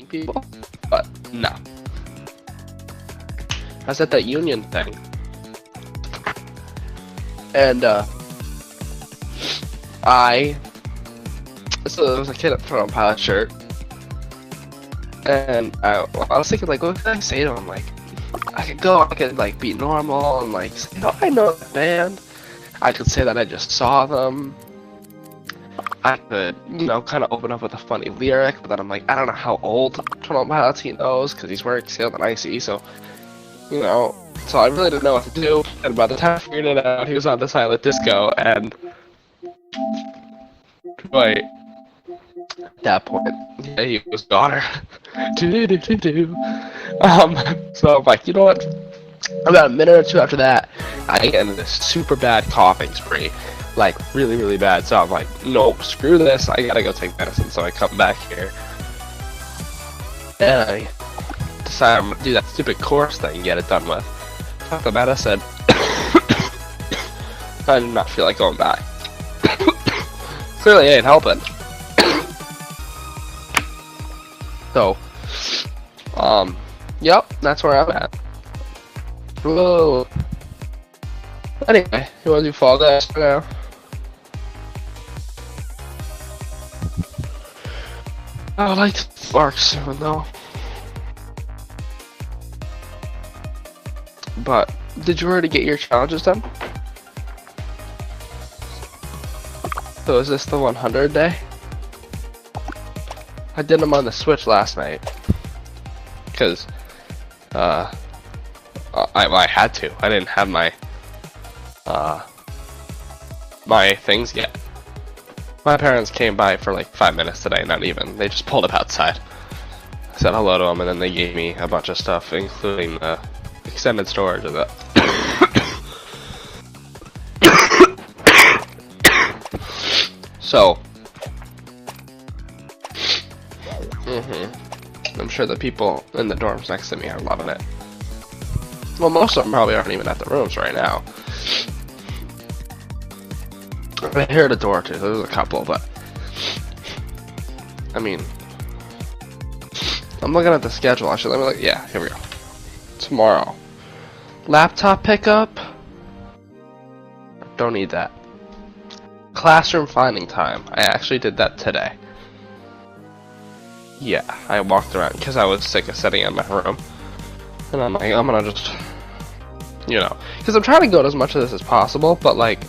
people, but no. I was at that union thing, and so there was a kid up front on Pilot shirt, and I was thinking, like, what could I say to him? Like, I could like be normal and like say, oh, I know that band. I could say that I just saw them. I could, kind of open up with a funny lyric, but then I'm like, I don't know how old 21 Pilots he knows, because he's wearing Sailed on Icy, so, so I really didn't know what to do, and by the time I figured it out, he was on the silent disco, and, wait, at that point, yeah, he was gone. So I'm like, you know what, about a minute or two after that, I get into this super bad coughing spree. Like, really, really bad. So I'm like, nope, screw this, I gotta go take medicine. So I come back here, and I decide I'm gonna do that stupid course thing and get it done with. Fuck the medicine. I do not feel like going back. Clearly ain't helping. So, yep, that's where I'm at. Whoa. Anyway, you wanna do Fall Guys for now? I would like to work soon though. But, did you already get your challenges done? So is this the 100 day? I did them on the Switch last night. Because, I had to. I didn't have my, my things yet. My parents came by for like 5 minutes today, not even. They just pulled up outside. I said hello to them, and then they gave me a bunch of stuff, including the extended storage of it. So, I'm sure the people in the dorms next to me are loving it. Well, most of them probably aren't even at the rooms right now. I heard a door too. There's a couple, but I mean, I'm looking at the schedule. Actually, let me look. Yeah, here we go. Tomorrow, laptop pickup. Don't need that. Classroom finding time. I actually did that today. Yeah, I walked around because I was sick of sitting in my room, and I'm like, I'm gonna just, because I'm trying to go to as much of this as possible, but like,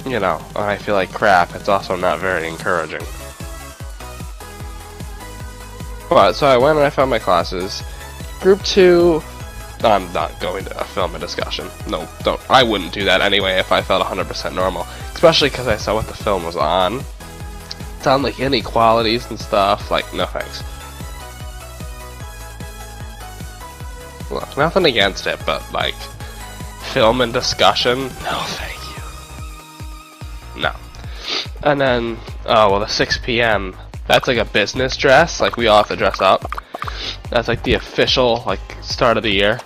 when I feel like crap, it's also not very encouraging. But, so I went and I found my classes. Group 2, I'm not going to film a discussion. No, don't. I wouldn't do that anyway if I felt 100% normal. Especially because I saw what the film was on. It's on, like, inequalities and stuff. Like, no thanks. Look, nothing against it, but, like, film and discussion? No thank you. No. And then, the 6 p.m., that's like a business dress, like we all have to dress up. That's like the official, like, start of the year.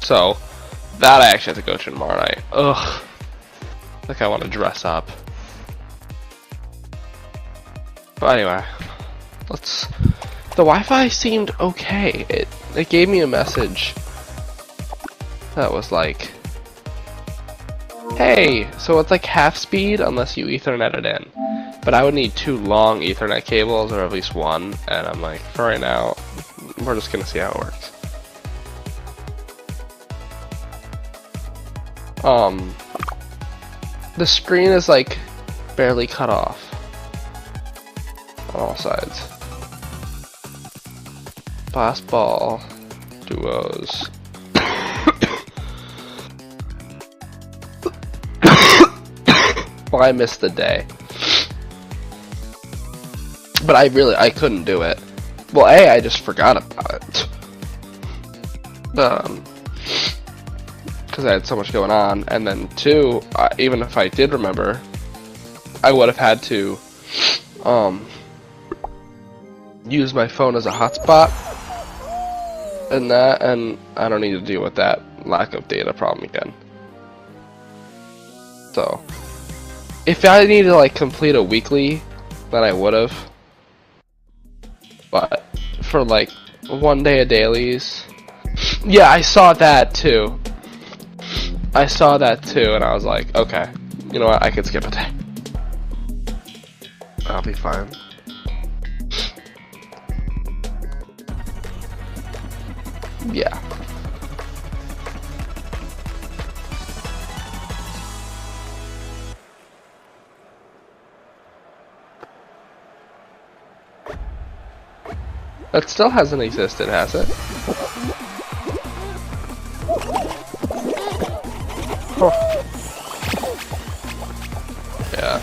So, that I actually have to go to tomorrow night. Ugh. Like I want to dress up. But anyway, the Wi-Fi seemed okay. It gave me a message that was like, hey, so it's like half speed unless you Ethernet it in. But I would need 2 long Ethernet cables, or at least 1, and I'm like, for right now, we're just gonna see how it works. The screen is like barely cut off on all sides. Fastball, duos. Well, I missed the day. But I couldn't do it. Well, A, I just forgot about it. Because I had so much going on. And then 2, even if I did remember, I would have had to, use my phone as a hotspot. And I don't need to deal with that lack of data problem again. So, if I needed to, like, complete a weekly, then I would have. But for like 1 day of dailies, yeah, I saw that too. I saw that too, and I was like, okay, you know what? I can skip a day. I'll be fine. Yeah. That still hasn't existed, has it? Huh. Yeah.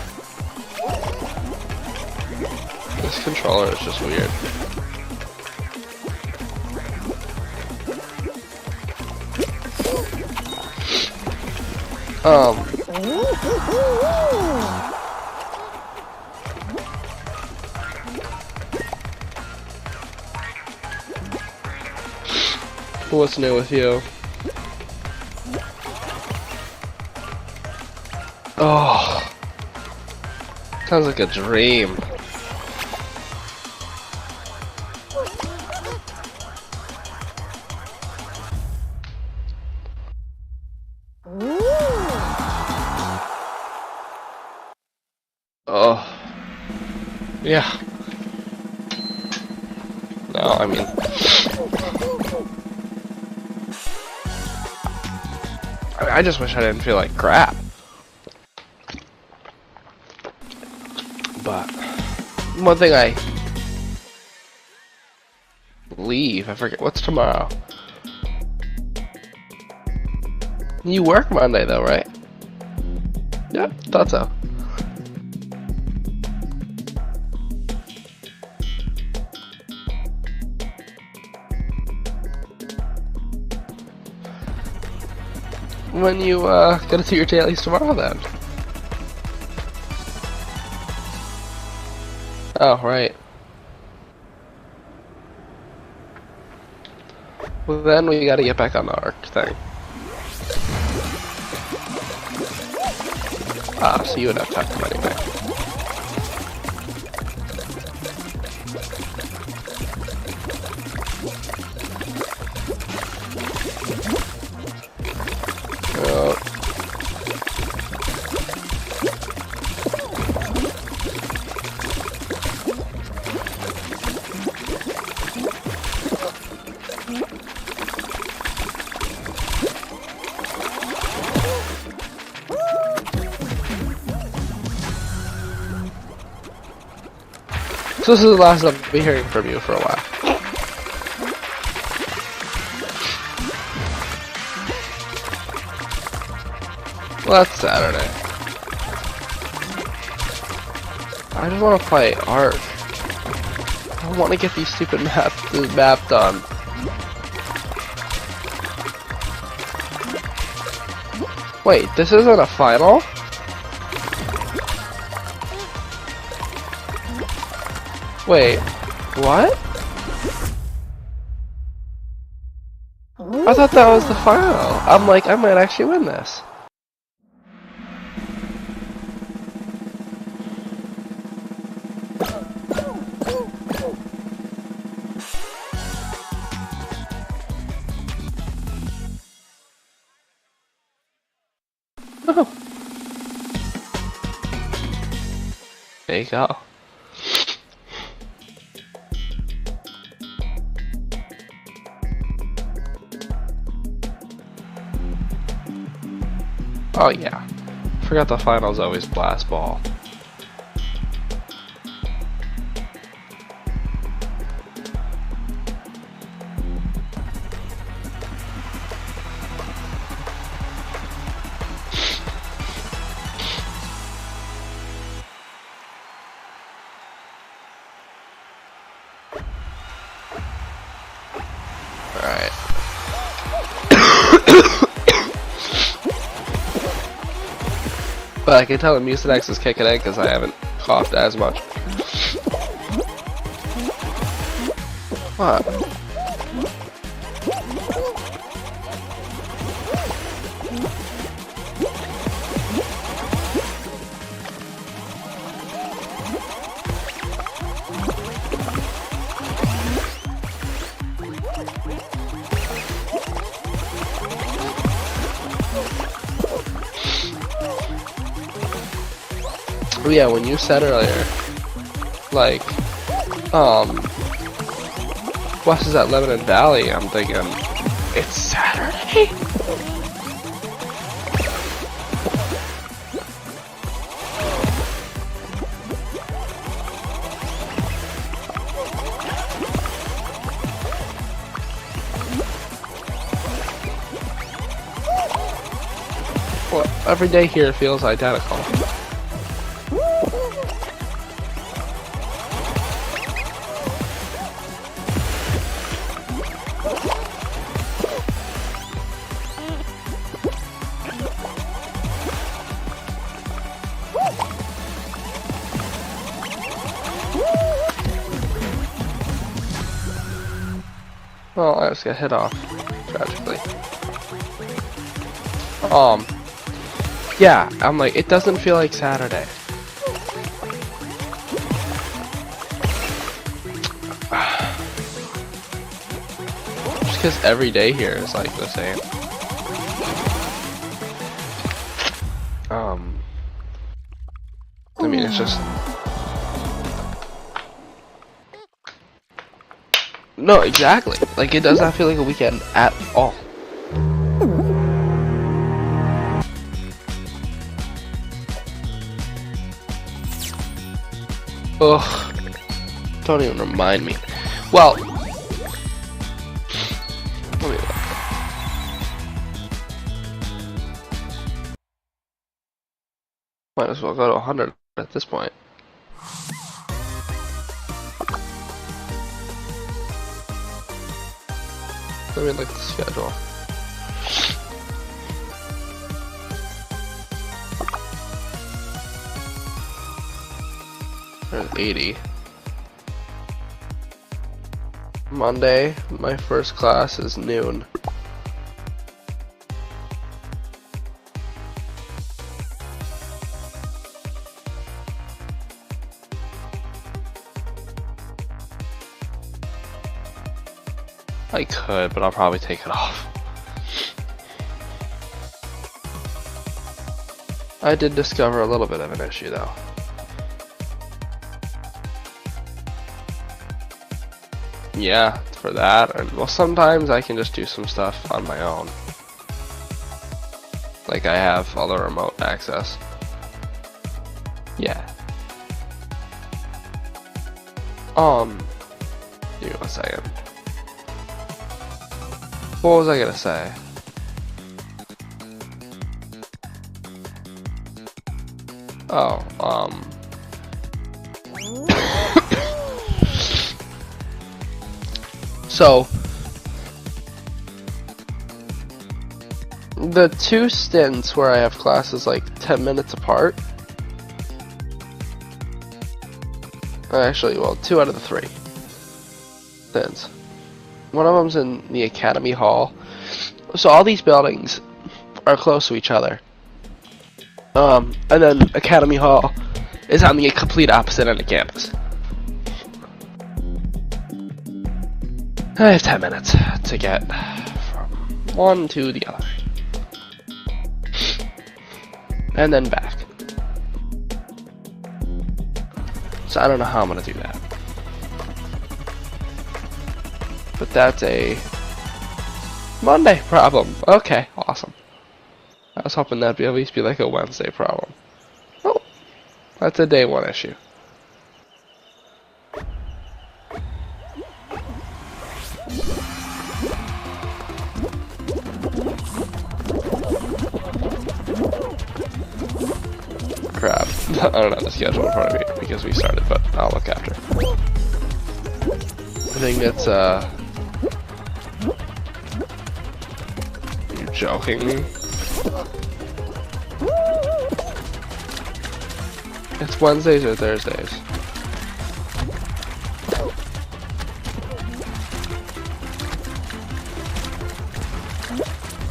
This controller is just weird. What's new with you? Oh, sounds like a dream. Oh, yeah. No, I mean, I just wish I didn't feel like crap. But one thing I forget what's tomorrow. You work Monday though, right? Yeah, thought so. When you gonna do your dailies tomorrow then? Oh, right. Well, then we gotta get back on the ARC thing. Ah, so you would have time anyway. Oh. So this is the last I'll be hearing from you for a while. Well, that's Saturday. I just want to play ARC. I want to get these stupid this map done. Wait, this isn't a final? Wait, what? I thought that was the final. I'm like, I might actually win this. Oh. There you go. Oh yeah, forgot the finals always blast ball. Alright. But I can tell the Mucinex is kicking in because I haven't coughed as much. What? Yeah, when you said earlier, like, West is at Lebanon Valley, I'm thinking, it's Saturday? Well, every day here feels identical. Well, I just got hit off, tragically. Yeah, I'm like, it doesn't feel like Saturday. Just because every day here is like the same. I mean, it's just... No, exactly. Like, it does not feel like a weekend at all. Ugh. Don't even remind me. Well, let me look. Might as well go to 100 at this point. Let me look at the schedule. There's 80. Monday, my first class is noon. I could, but I'll probably take it off. I did discover a little bit of an issue though. Yeah, for that, and well, sometimes I can just do some stuff on my own. Like I have all the remote access. Yeah. Give me 1 second. What was I gonna say? Oh, so the 2 stints where I have classes like 10 minutes apart, actually, well, 2 out of the 3 stints. One of them's in the Academy Hall. So all these buildings are close to each other. And then Academy Hall is on the complete opposite end of campus. I have 10 minutes to get from one to the other. And then back. So I don't know how I'm gonna do that. But that's a Monday problem. Okay, awesome. I was hoping that'd be at least be like a Wednesday problem. Oh, that's a day 1 issue. Crap. I don't have the schedule in front of me because we started, but I'll look after. I think it's You're joking me? It's Wednesdays or Thursdays.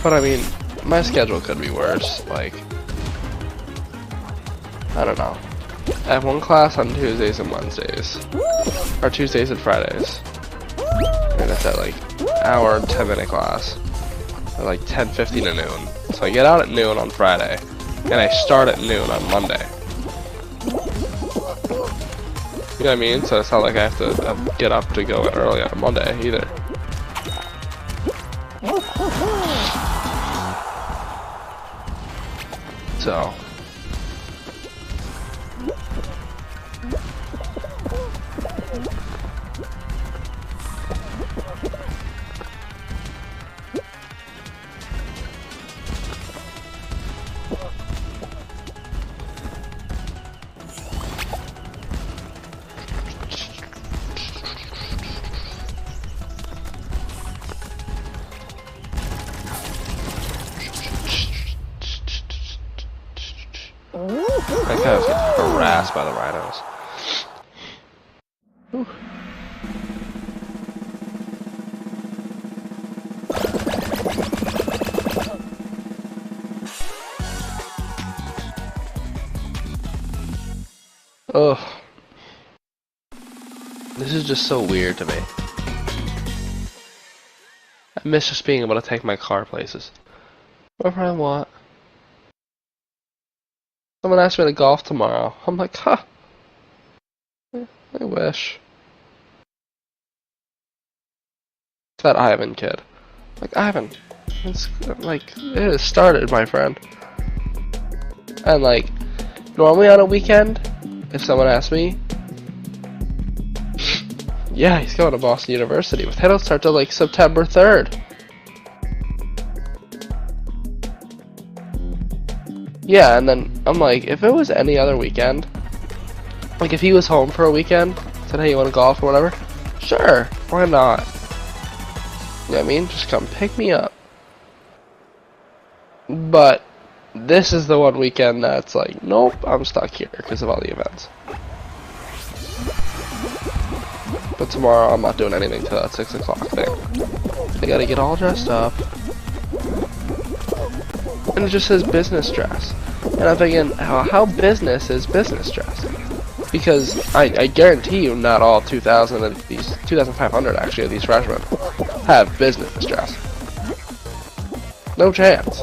But I mean, my schedule could be worse, like, I don't know. I have 1 class on Tuesdays and Wednesdays. Or Tuesdays and Fridays. And it's at like hour and 10-minute class. At like 10:50 to noon. So I get out at noon on Friday. And I start at noon on Monday. know what I mean? So it's not like I have to get up to go in early on a Monday either. So. That guy was getting harassed by the rhinos. Whew. Ugh. This is just so weird to me. I miss just being able to take my car places. Whatever I want. Someone asked me to golf tomorrow. I'm like, huh. I wish. It's that Ivan kid. Like, Ivan. It's like, it has started, my friend. And like, normally on a weekend, if someone asks me, yeah, he's going to Boston University, but they don't start till like September 3rd. Yeah, and then I'm like, if it was any other weekend, like if he was home for a weekend, said, hey, you want to golf or whatever? Sure, why not? You know what I mean? Just come pick me up. But this is the one weekend that's like, nope, I'm stuck here because of all the events. But tomorrow I'm not doing anything till that 6 o'clock thing. I gotta get all dressed up. And it just says business dress. And I'm thinking, how business is business dress? Because I guarantee you not all 2,000 of these, 2,500 actually of these freshmen have business dress. No chance.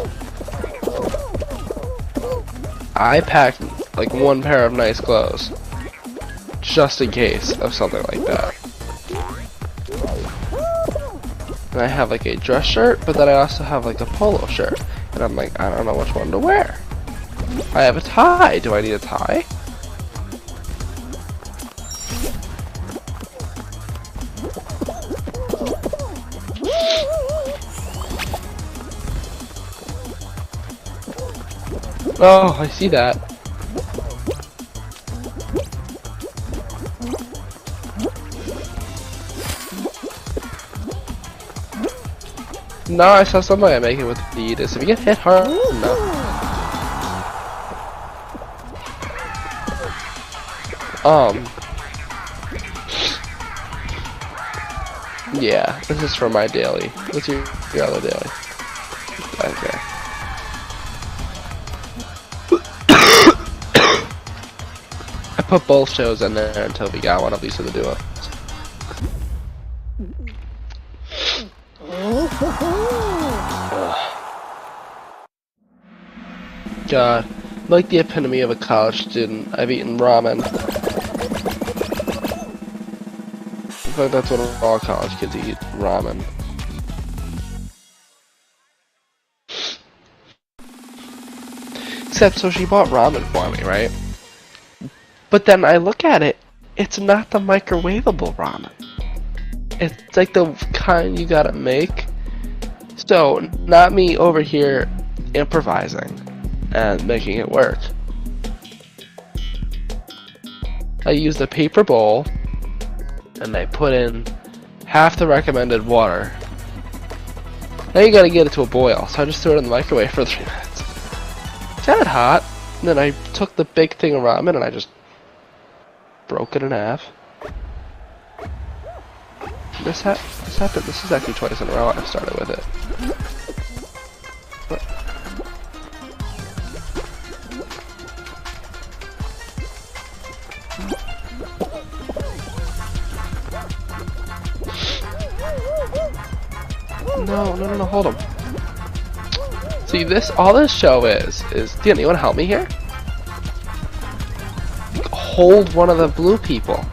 I packed like one pair of nice clothes just in case of something like that. And I have like a dress shirt, but then I also have like a polo shirt. And I'm like, I don't know which one to wear. I have a tie. Do I need a tie? Oh, I see that. No, I saw somebody make it with Adidas. If you get hit hard, no. Yeah, this is for my daily. What's your other daily? Okay. I put both shows in there until we got one of these for the duo. God, I'm like the epitome of a college student. I've eaten ramen. I feel like that's what all college kids eat, ramen. Except, so she bought ramen for me, right? But then I look at it, it's not the microwavable ramen. It's like the kind you gotta make. So, not me over here improvising and making it work. I used a paper bowl and I put in half the recommended water. Now you gotta get it to a boil, so I just threw it in the microwave for 3 minutes. It got hot, and then I took the big thing of ramen and I just broke it in half. This happened. This is actually twice in a row I've started with it. What? No, hold on. See, all this show is, Deanna, you wanna help me here? Hold one of the blue people.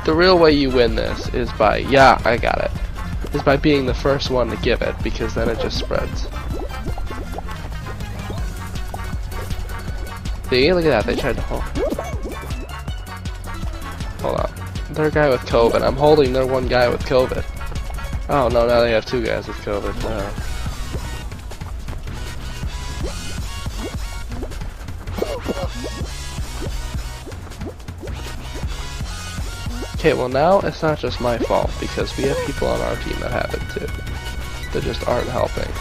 The real way you win this is by, yeah, I got it, is by being the first one to give it, because then it just spreads. See, look at that, they tried to hold. Hold on. Their guy with COVID. I'm holding their one guy with COVID. Oh no, now they have two guys with COVID. Okay, well now it's not just my fault, because we have people on our team that have it too. They just aren't helping.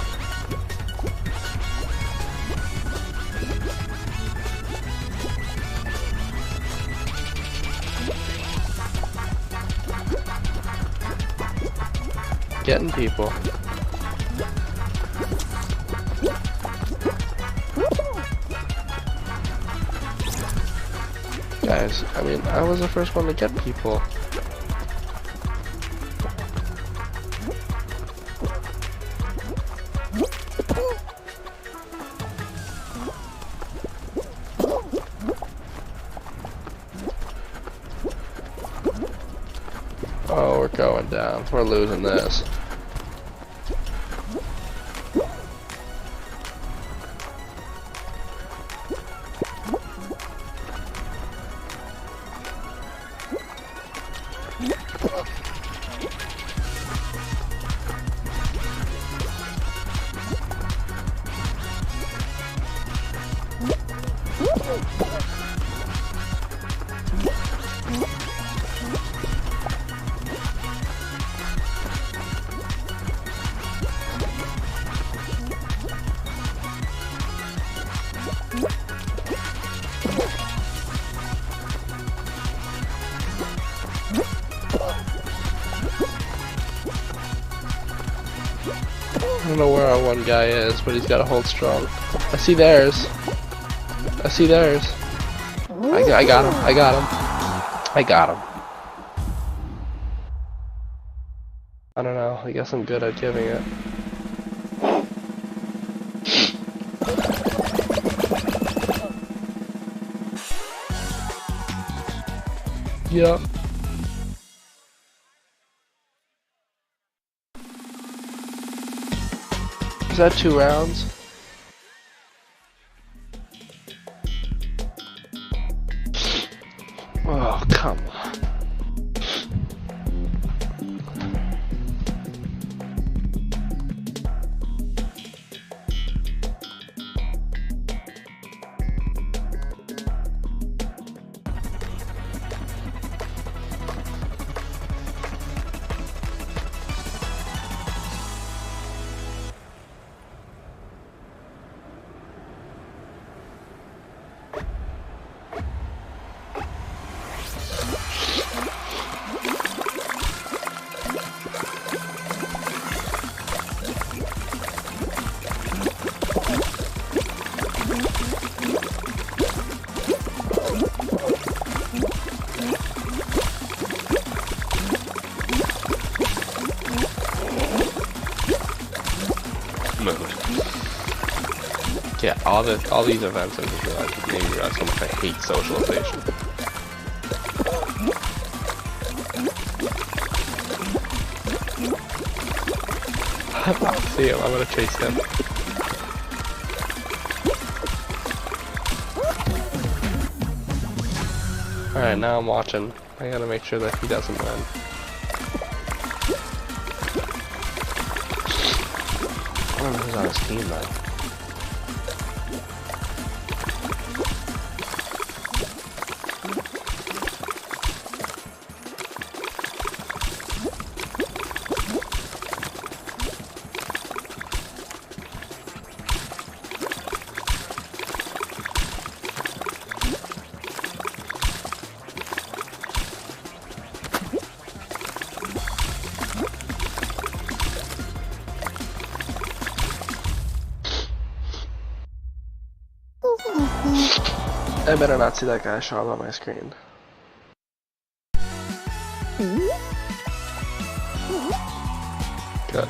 Getting people. Guys, I mean, I was the first one to get people. Oh, we're going down. We're losing this. I don't know where our one guy is, but he's got to hold strong. I see theirs. I see theirs. I got him. I got him. I got him. I don't know. I guess I'm good at giving it. Yep. Is that 2 rounds? Oh, come on. Yeah, all these events I just realized made me realize how much I hate socialization. See him, I'm gonna chase him. Alright, now I'm watching. I gotta make sure that he doesn't win. I don't know who's on his team though. I better not see that guy show up on my screen. Good.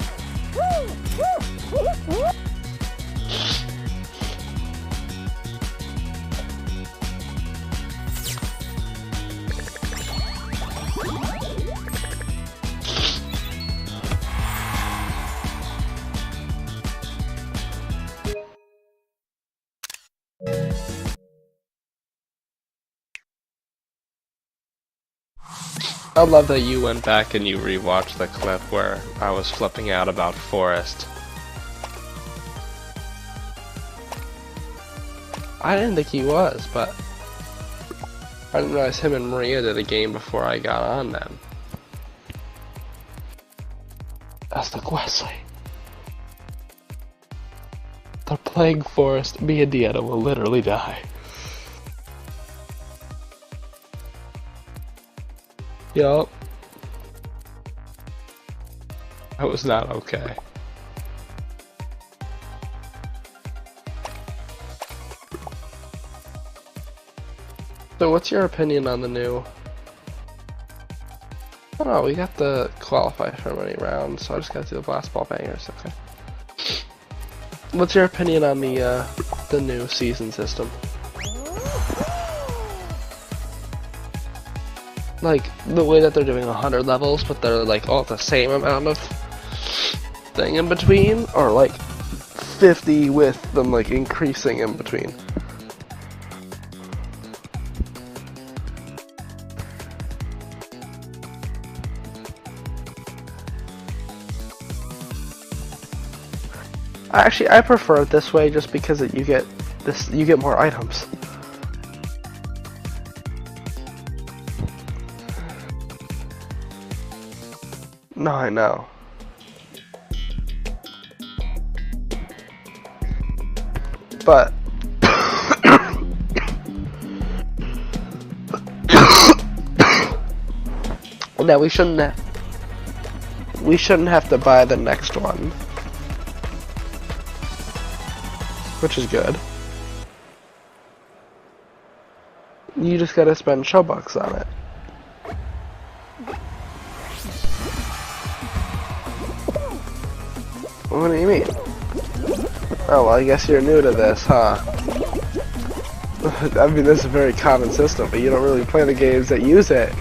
I love that you went back and you rewatched the clip where I was flipping out about Forrest. I didn't think he was, but I didn't realize him and Maria did a game before I got on then. That's the Wesley. They're playing Forrest. Me and Deanna will literally die. Yup. That was not okay. So what's your opinion on the new... Oh no, we got the qualify for many rounds, so I just gotta do the blast ball bangers, okay. What's your opinion on the new season system? Like, the way that they're doing 100 levels, but they're like all the same amount of thing in between, or like 50 with them like increasing in between. Actually, I prefer it this way just because you get more items. No, I know. But now we shouldn't have to buy the next one, which is good. You just gotta spend Showbucks on it. What do you mean? Oh, well, I guess you're new to this, huh? I mean, this is a very common system, but you don't really play the games that use it.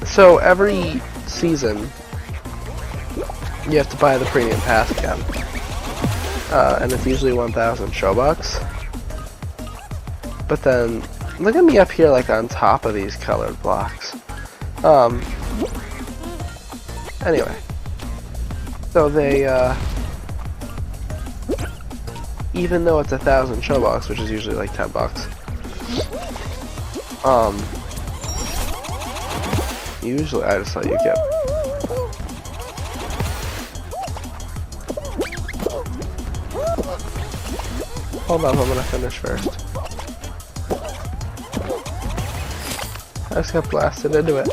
So, every season, you have to buy the premium pass again. And it's usually 1,000 Showbucks. But then, look at me up here, like, on top of these colored blocks. Anyway. So they, even though it's 1,000 Showbucks, which is usually like $10, usually I just let you get. Hold on, I'm gonna finish first. I just got blasted into it.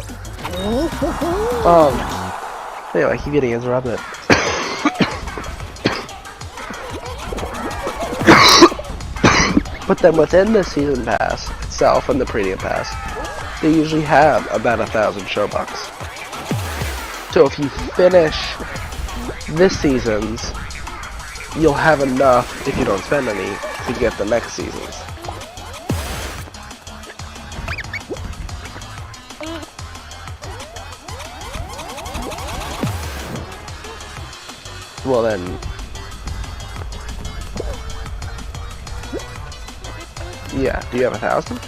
Anyway, I keep getting interrupted. But then within the season pass itself and the premium pass, they usually have about 1,000 Showbucks. So if you finish this season's, you'll have enough, if you don't spend any, to get the next season's. Well then, yeah, do you have 1,000?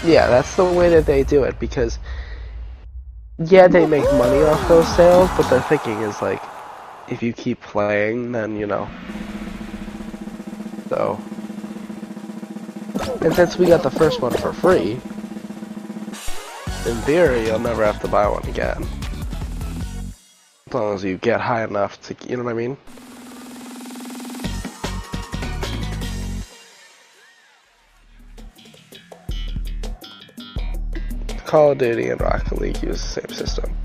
Yeah, that's the way that they do it, because, yeah, they make money off those sales, but their thinking is like, if you keep playing, then, you know, so, and since we got the first one for free, in theory, you'll never have to buy one again. As long as you get high enough to, you know what I mean? Call of Duty and Rocket League use the same system,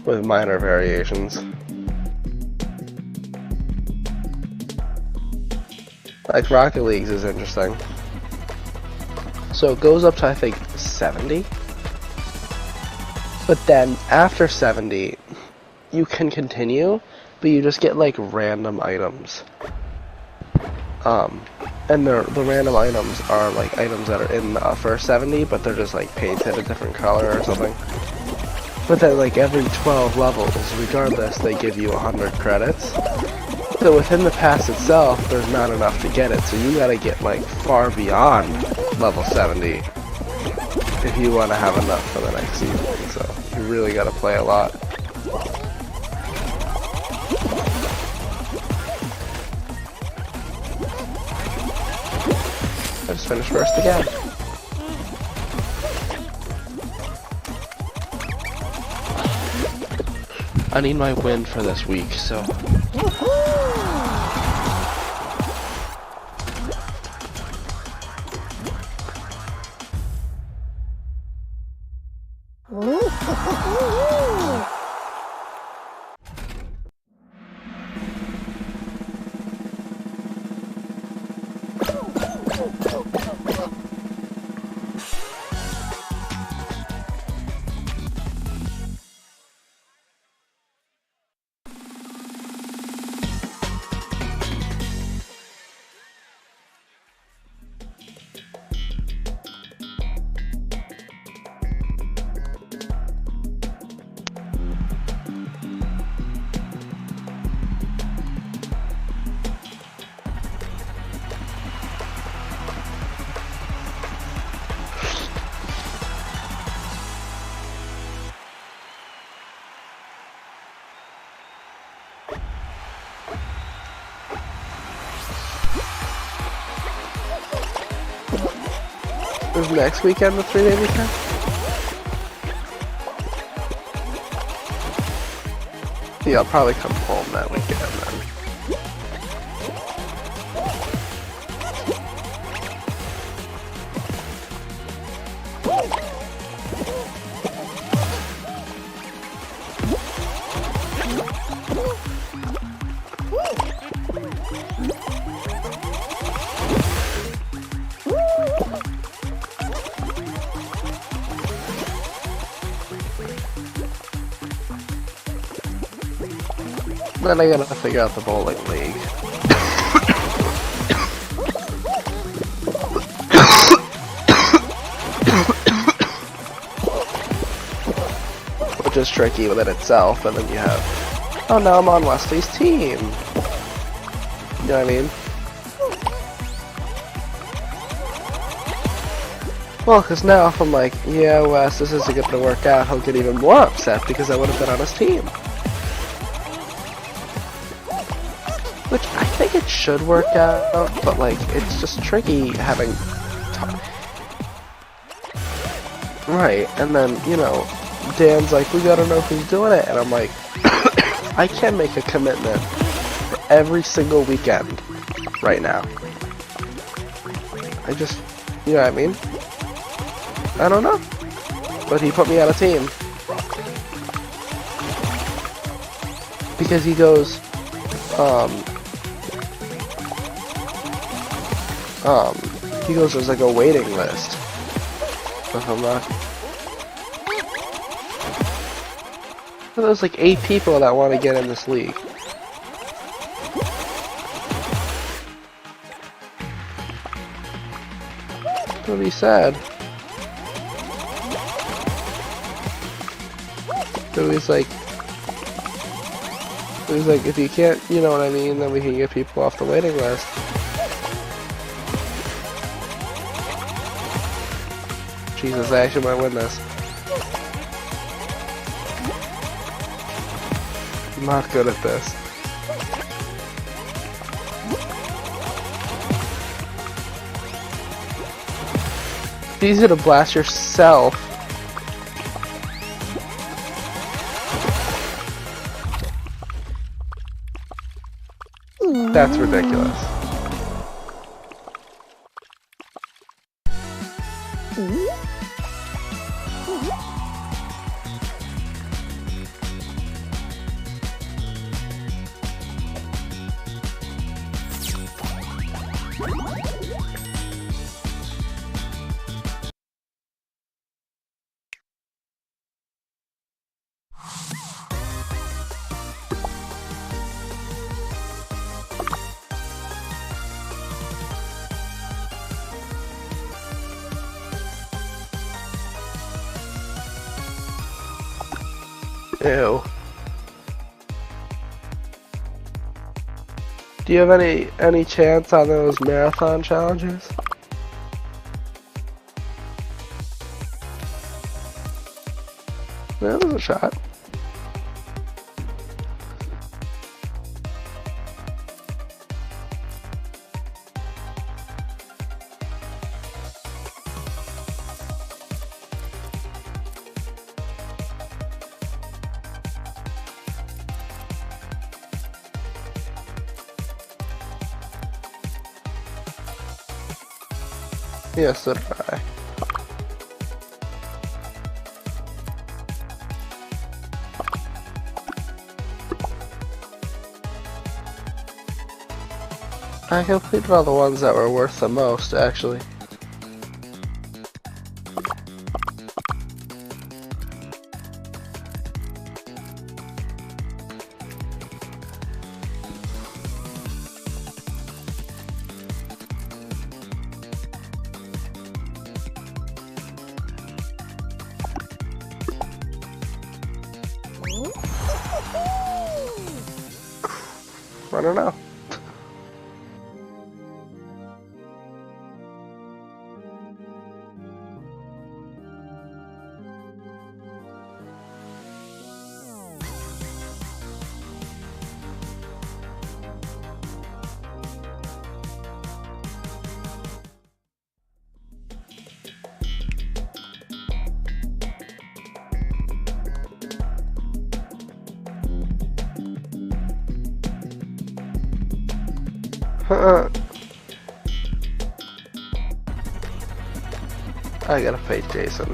with minor variations. Like Rocket League's is interesting. So it goes up to I think 70, but then after 70, you can continue, but you just get like random items. And the random items are like items that are in the first 70, but they're just like painted a different color or something. But then like every 12 levels, regardless, they give you 100 credits. So within the pass itself, there's not enough to get it, so you gotta get like far beyond level 70 if you want to have enough for the next season. So you really got to play a lot. I just finished first again. I need my win for this week, so. Is next weekend the 3-day weekend? Yeah, I'll probably come home that weekend then. Then I gotta figure out the bowling league. Which is tricky within itself, and then you have, oh, now I'm on Wesley's team. You know what I mean? Well, because now if I'm like, yeah, Wes, this isn't gonna work out, he'll get even more upset because I would have been on his team. Which I think it should work out, but like, it's just tricky having right, and then, you know, Dan's like, we gotta know who's doing it, and I'm like, I can make a commitment for every single weekend right now. I just, you know what I mean? I don't know. But he put me on a team. Because he goes, there's like a waiting list. If I'm not. So there's like 8 people that want to get in this league. It'll be sad. So he's like, if you can't, you know what I mean, then we can get people off the waiting list. Jesus, I actually might win this. I'm not good at this. It's easy to blast yourself. That's ridiculous. Ew. Do you have any chance on those marathon challenges? a shot. Yes, so did I. I completed all the ones that were worth the most, actually. I don't know. I gotta pay Jason.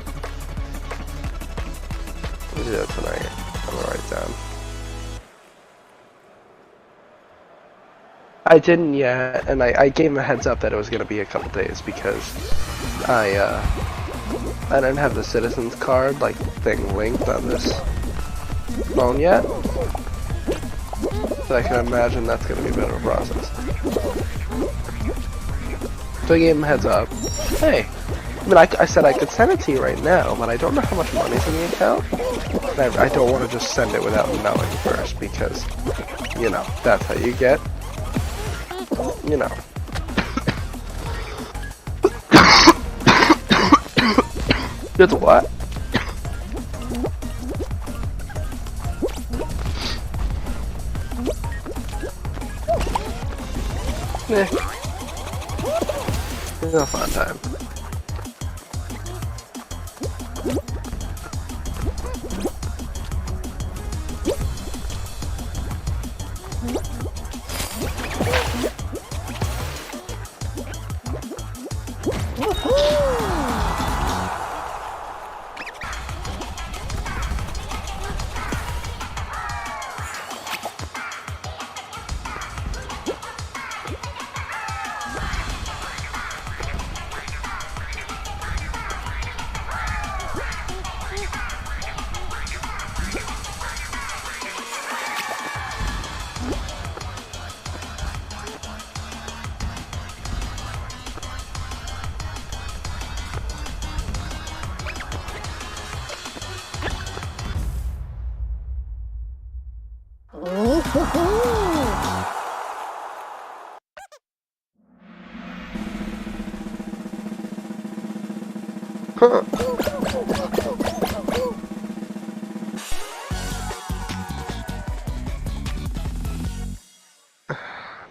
We'll do that tonight. I'm gonna write it down. I didn't yet, and I gave him a heads up that it was gonna be a couple days because I didn't have the citizens card like thing linked on this phone yet. So I can imagine that's gonna be a bit of a process. So I gave him a heads up. Hey, I mean, I said I could send it to you right now, but I don't know how much money's in the account. And I don't want to just send it without knowing first, because, you know, that's how you get, you know. It's what? It's a fun time.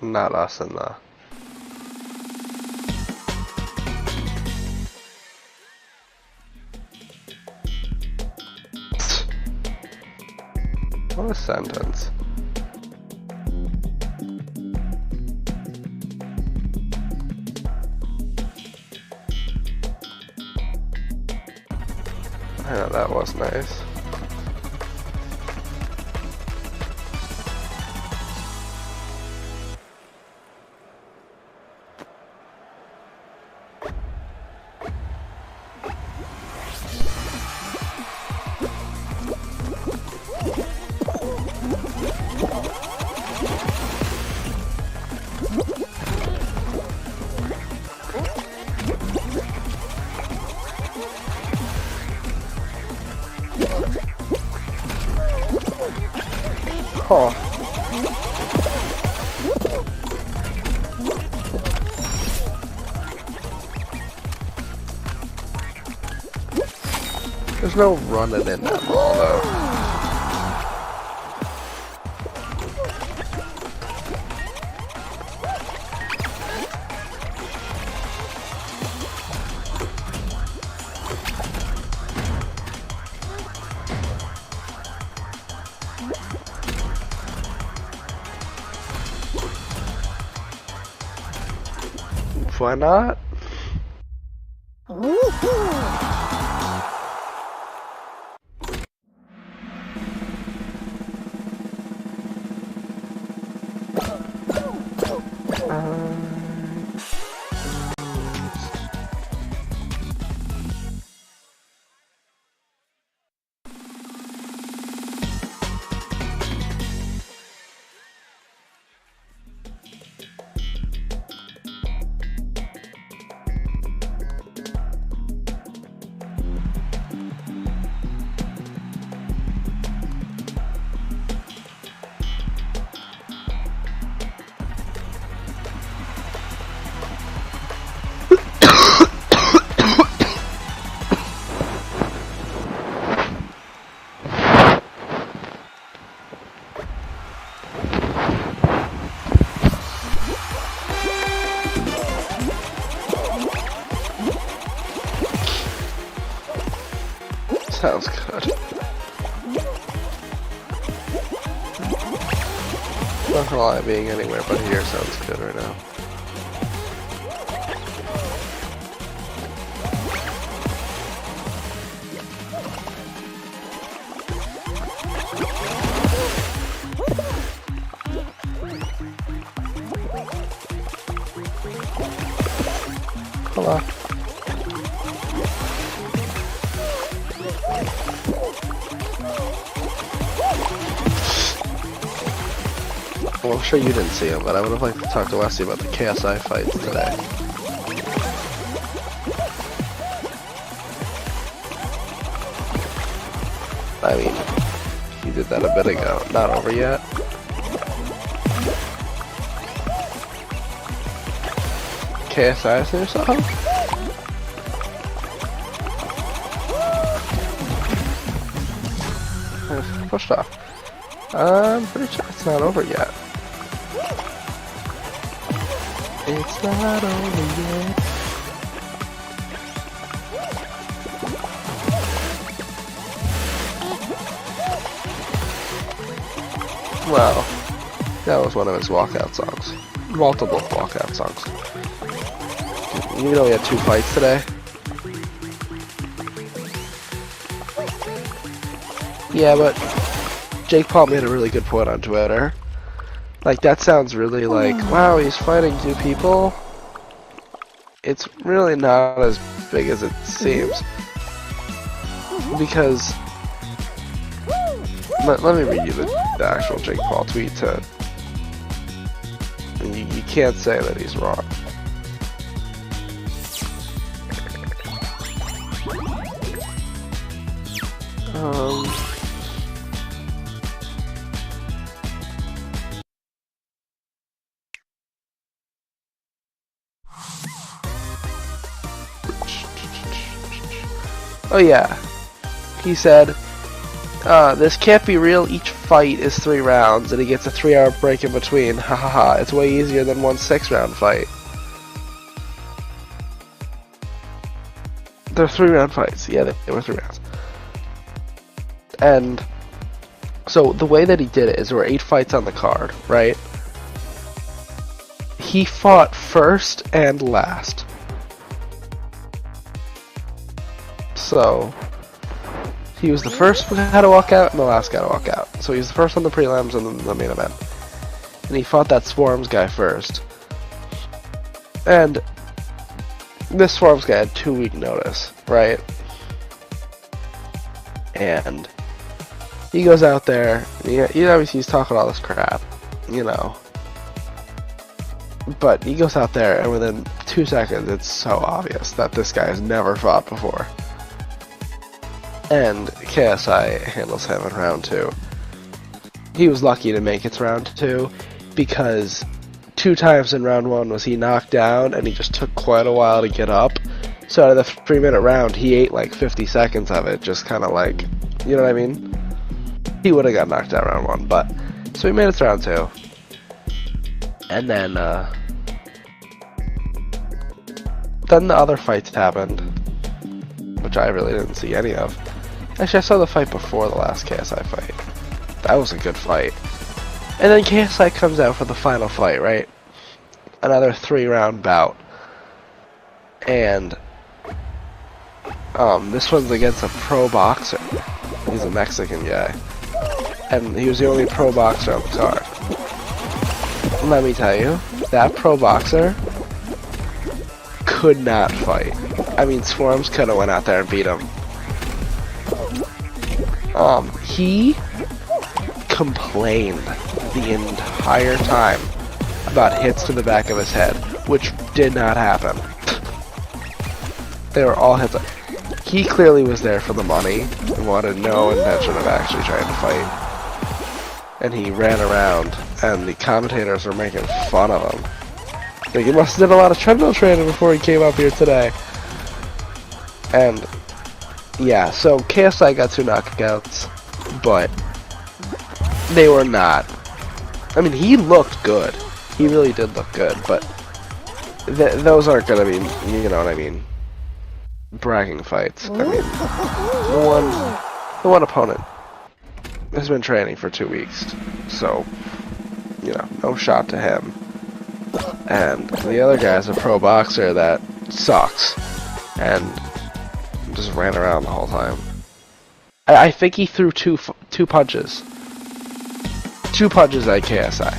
Not us in the... What a sentence. Yeah, that was nice. Oh. There's no running in that ball though. why not? Sounds good. Not gonna lie, being anywhere but here sounds good right now. Hello. Well, I'm sure you didn't see him, but I would have liked to talk to Wesley about the KSI fights today. I mean, he did that a bit ago. Not over yet. KSI theme song? Pushed off. I'm pretty sure it's not over yet. It's not over yet. Well, that was one of his walkout songs. Multiple walkout songs. You know we had 2 fights today? Yeah, but Jake Paul made a really good point on Twitter. Like, that sounds really like, wow, he's fighting 2 people. It's really not as big as it seems. Because, let me read you the actual Jake Paul tweet you can't say that he's wrong. Oh yeah, he said, this can't be real, each fight is 3 rounds and he gets a 3-hour break in between, ha ha ha, it's way easier than one 6-round fight. They're 3-round fights, yeah, they were 3 rounds. And, so the way that he did it is there were 8 fights on the card, right? He fought first and last. So, he was the first guy to walk out and the last guy to walk out. So he was the first on the prelims and then the main event. And he fought that Swarms guy first. And this Swarms guy had 2-week notice, right? And he goes out there, and you know, he's talking all this crap, you know. But he goes out there, and within 2 seconds, it's so obvious that this guy has never fought before. And KSI handles him in round 2. He was lucky to make it to round 2, because 2 times in round 1 was he knocked down, and he just took quite a while to get up. So out of the 3-minute round, he ate like 50 seconds of it, just kind of like, you know what I mean? He would have got knocked out round 1, but, so he made it to round 2. And then the other fights happened, which I really didn't see any of. Actually, I saw the fight before the last KSI fight. That was a good fight. And then KSI comes out for the final fight, right? Another 3-round bout. And this one's against a pro boxer. He's a Mexican guy. And he was the only pro boxer on the card. Let me tell you, that pro boxer could not fight. I mean, Swarms could have went out there and beat him. He complained the entire time about hits to the back of his head, which did not happen. They were all hits. He clearly was there for the money and wanted no intention of actually trying to fight. And he ran around, and the commentators were making fun of him. Like, he must have did a lot of treadmill training before he came up here today. And yeah, so KSI got 2 knockouts, but they were not. I mean, he looked good. He really did look good, but those aren't gonna be, you know what I mean, bragging fights. I mean, the one opponent has been training for 2 weeks, so, you know, no shot to him. And the other guy's a pro boxer that sucks, and just ran around the whole time. I think he threw two punches. 2 punches at KSI.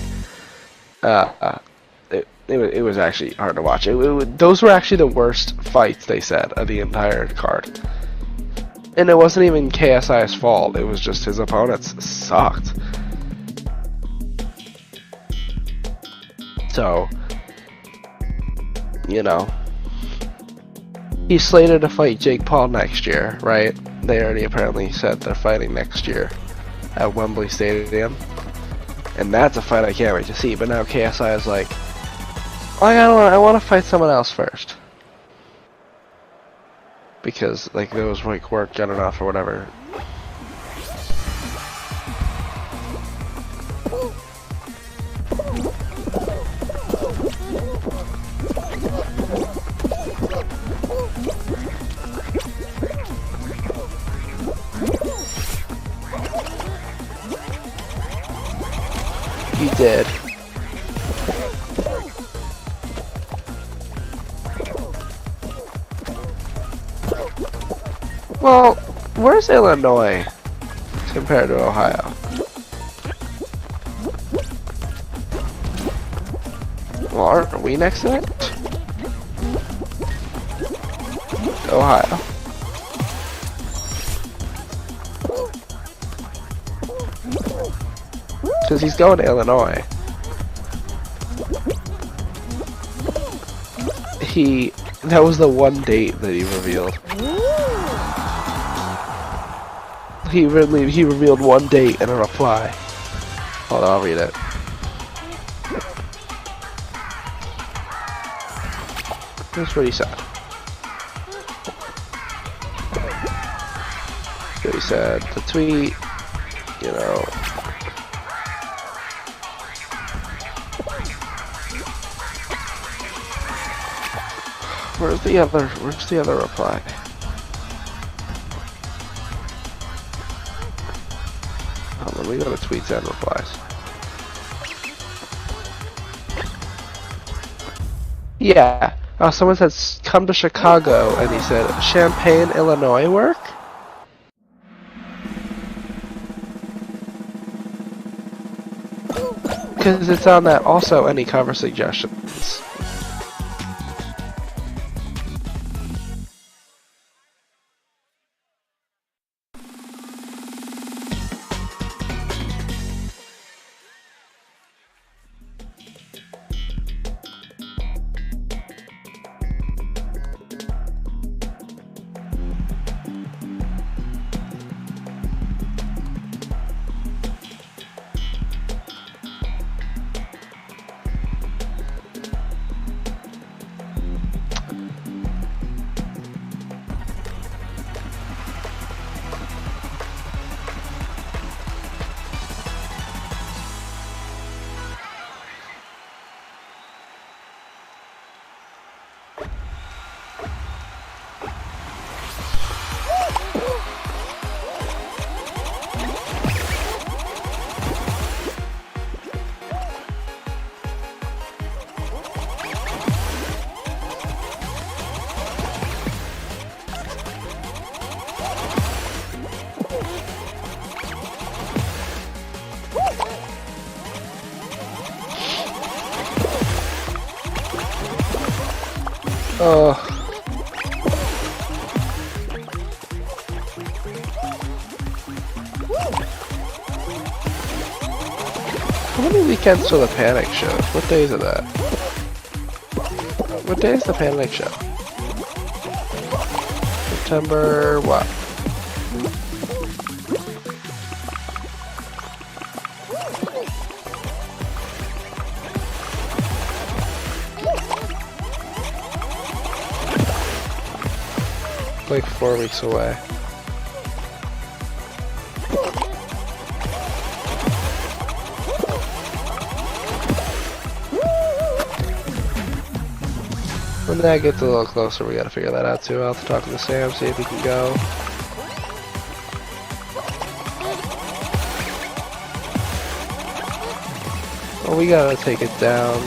It was actually hard to watch. Those were actually the worst fights, they said, of the entire card. And it wasn't even KSI's fault. It was just his opponents sucked. So, you know, he's slated to fight Jake Paul next year, right? They already apparently said they're fighting next year at Wembley Stadium. And that's a fight I can't wait to see. But now KSI is like, I want to fight someone else first. Because, like, those like weren't good enough or whatever. He did. Well, where's Illinois compared to Ohio? Well, aren't we next to it? Ohio. Because he's going to Illinois. That was the one date that he revealed. He revealed one date in a reply. Hold on, I'll read it. Here's what he said. So he said, the tweet, you know, where's the other reply? Let me go to tweets and replies. Yeah. Oh, someone said, come to Chicago, and he said, Champaign, Illinois work? Because it's on that. Also, any cover suggestions? How many weekends till the Panic shows? What days are that? What day is the Panic show? September what? Like 4 weeks away. When that gets a little closer, we gotta figure that out too. I'll have to talk to Sam, see if we can go. Well, we gotta take it down.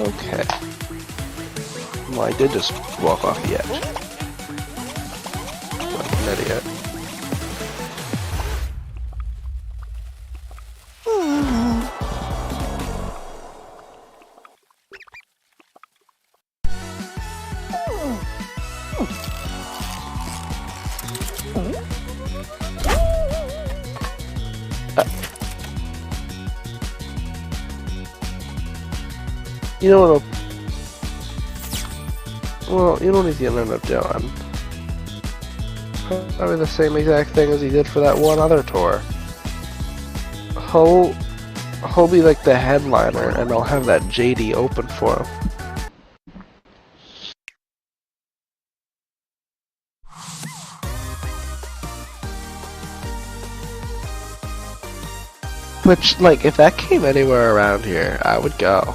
Okay. Well, I did just walk off the edge. Like an idiot. You know what? Well, you know what he's gonna end up doing? Probably the same exact thing as he did for that one other tour. He'll be like the headliner, and I'll have that JD open for him. Which, like, if that came anywhere around here, I would go.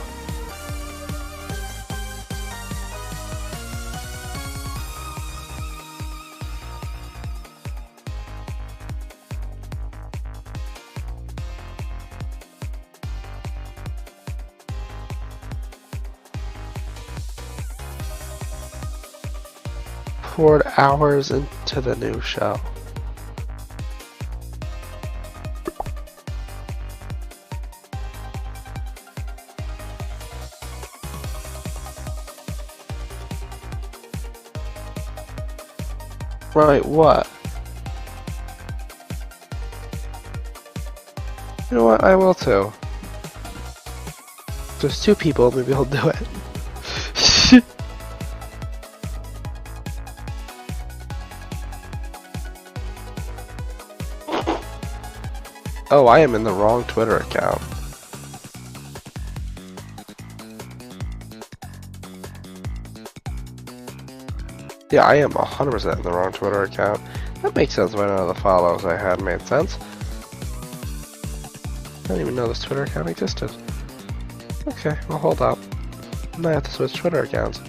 Poured hours into the new show. Right, what? You know what, I will too. If there's 2 people, maybe I'll do it. Oh, I am in the wrong Twitter account. Yeah, I am 100% in the wrong Twitter account. That makes sense why none of the follows I had made sense. I didn't even know this Twitter account existed. Okay, well hold up. I might have to switch Twitter accounts.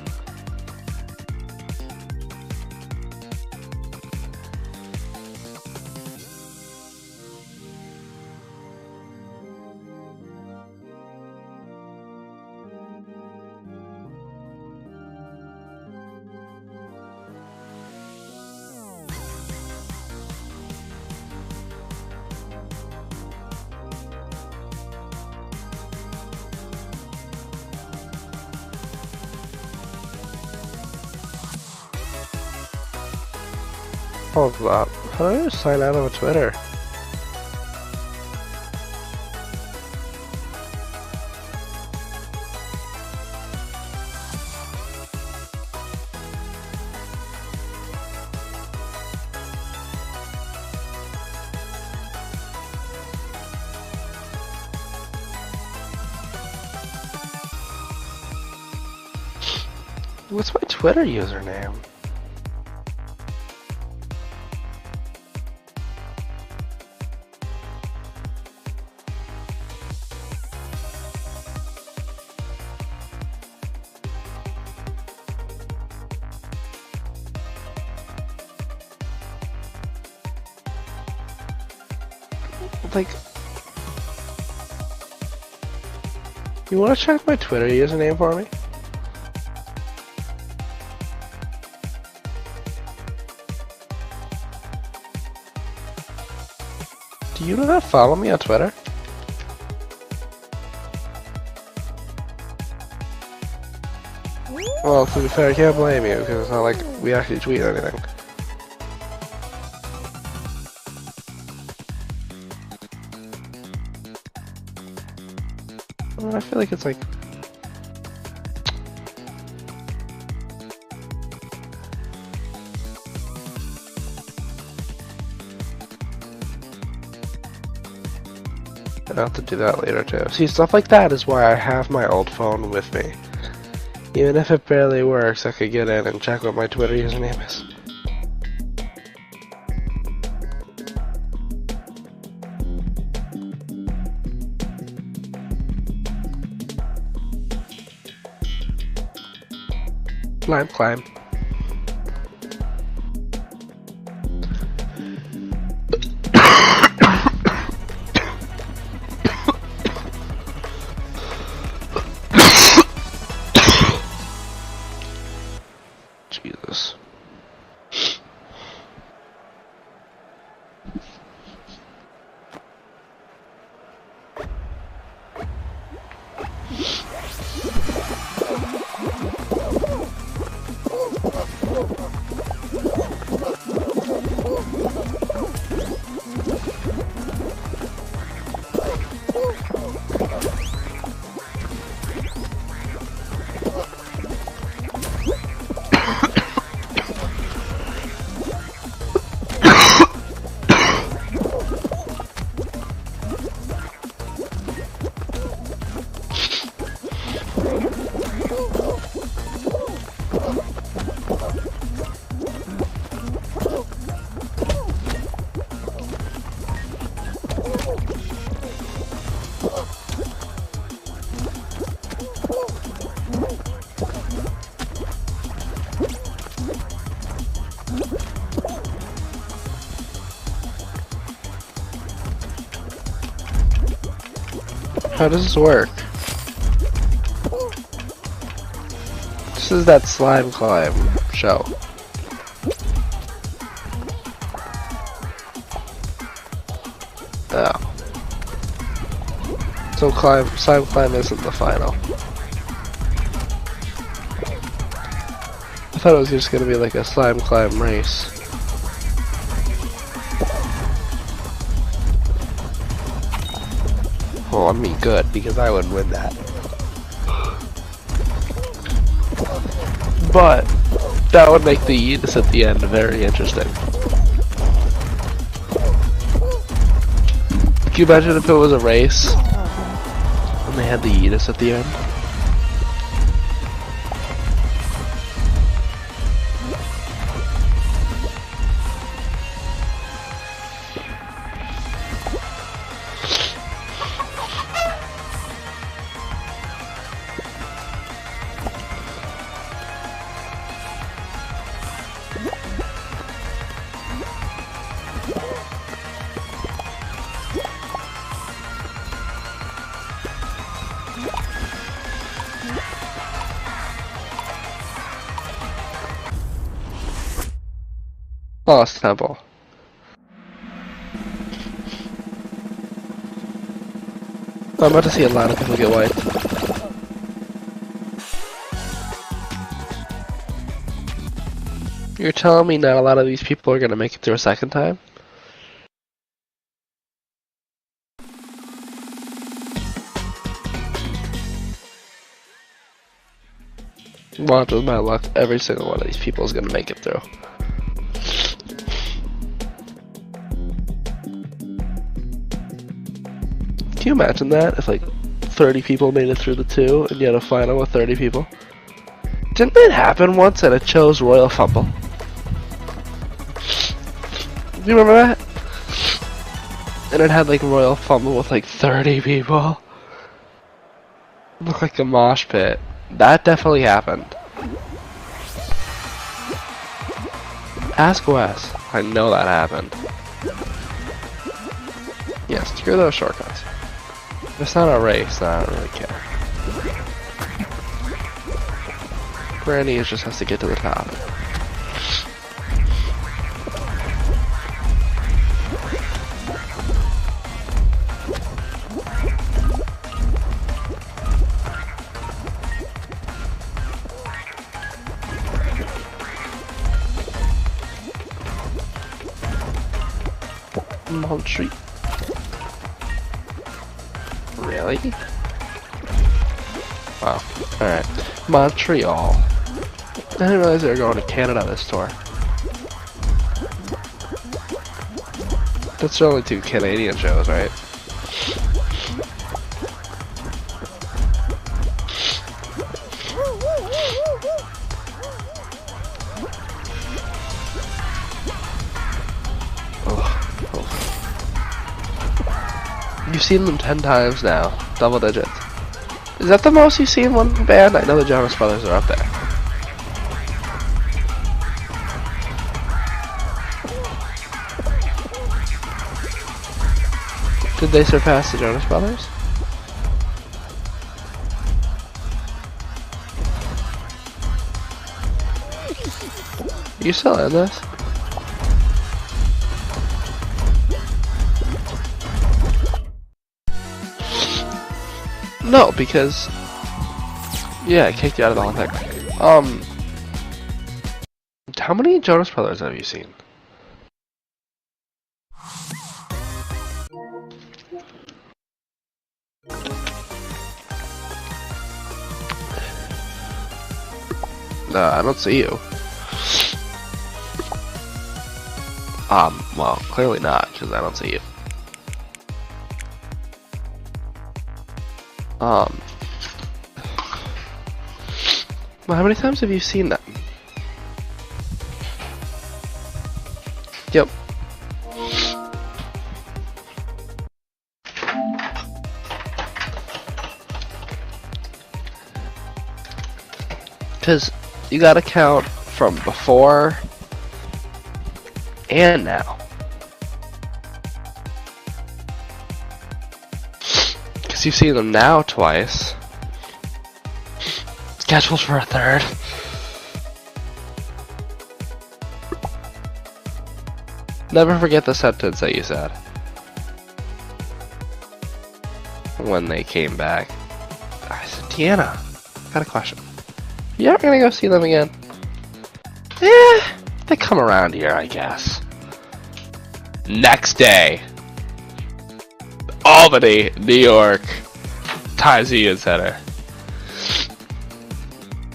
Hold up. How do I sign out of a Twitter? What's my Twitter username? Like, you want to check my Twitter username for me? Do you not follow me on Twitter? Well, to be fair, I can't blame you, because it's not like we actually tweet anything. Well, I feel like it's like... I'll have to do that later too. See, stuff like that is why I have my old phone with me. Even if it barely works, I could get in and check what my Twitter username is. Climb. Jesus. How does this work? This is that slime climb show. Oh. So slime climb isn't the final. I thought it was just gonna be like a slime climb race. Oh, I mean good, because I would win that. But that would make the Yeetus at the end very interesting. Can you imagine if it was a race and they had the Yeetus at the end? Lost Temple. I'm about to see a lot of people get wiped. You're telling me not a lot of these people are gonna make it through a second time? Well, with my luck, every single one of these people is gonna make it through. Can you imagine that? If like 30 people made it through the 2 and you had a final with 30 people? Didn't that happen once and it chose Royal Fumble? Do you remember that? And it had like Royal Fumble with like 30 people. It looked like a mosh pit. That definitely happened. Ask Wes. I know that happened. Yeah, screw those shortcuts. If it's not a race, then I don't really care. Granny just has to get to the top. country. Really? Wow. Alright. Montreal. I didn't realize they were going to Canada this tour. That's only 2 Canadian shows, right? You've seen them 10 times now. Double digits. Is that the most you've seen one band? I know the Jonas Brothers are up there. Did they surpass the Jonas Brothers? You still in this? No, because yeah, it kicked you out of the whole thing. How many Jonas Brothers have you seen? No, I don't see you. Well, clearly not, because I don't see you. Well, how many times have you seen them? Yep. Because you gotta count from before and now. Because you've seen them now twice. Schedules for a third. Never forget the sentence that you said when they came back. I said, Deanna, got a question. You ever gonna go see them again? Yeah, they come around here, I guess. Next day, Albany, New York, Times Union Center.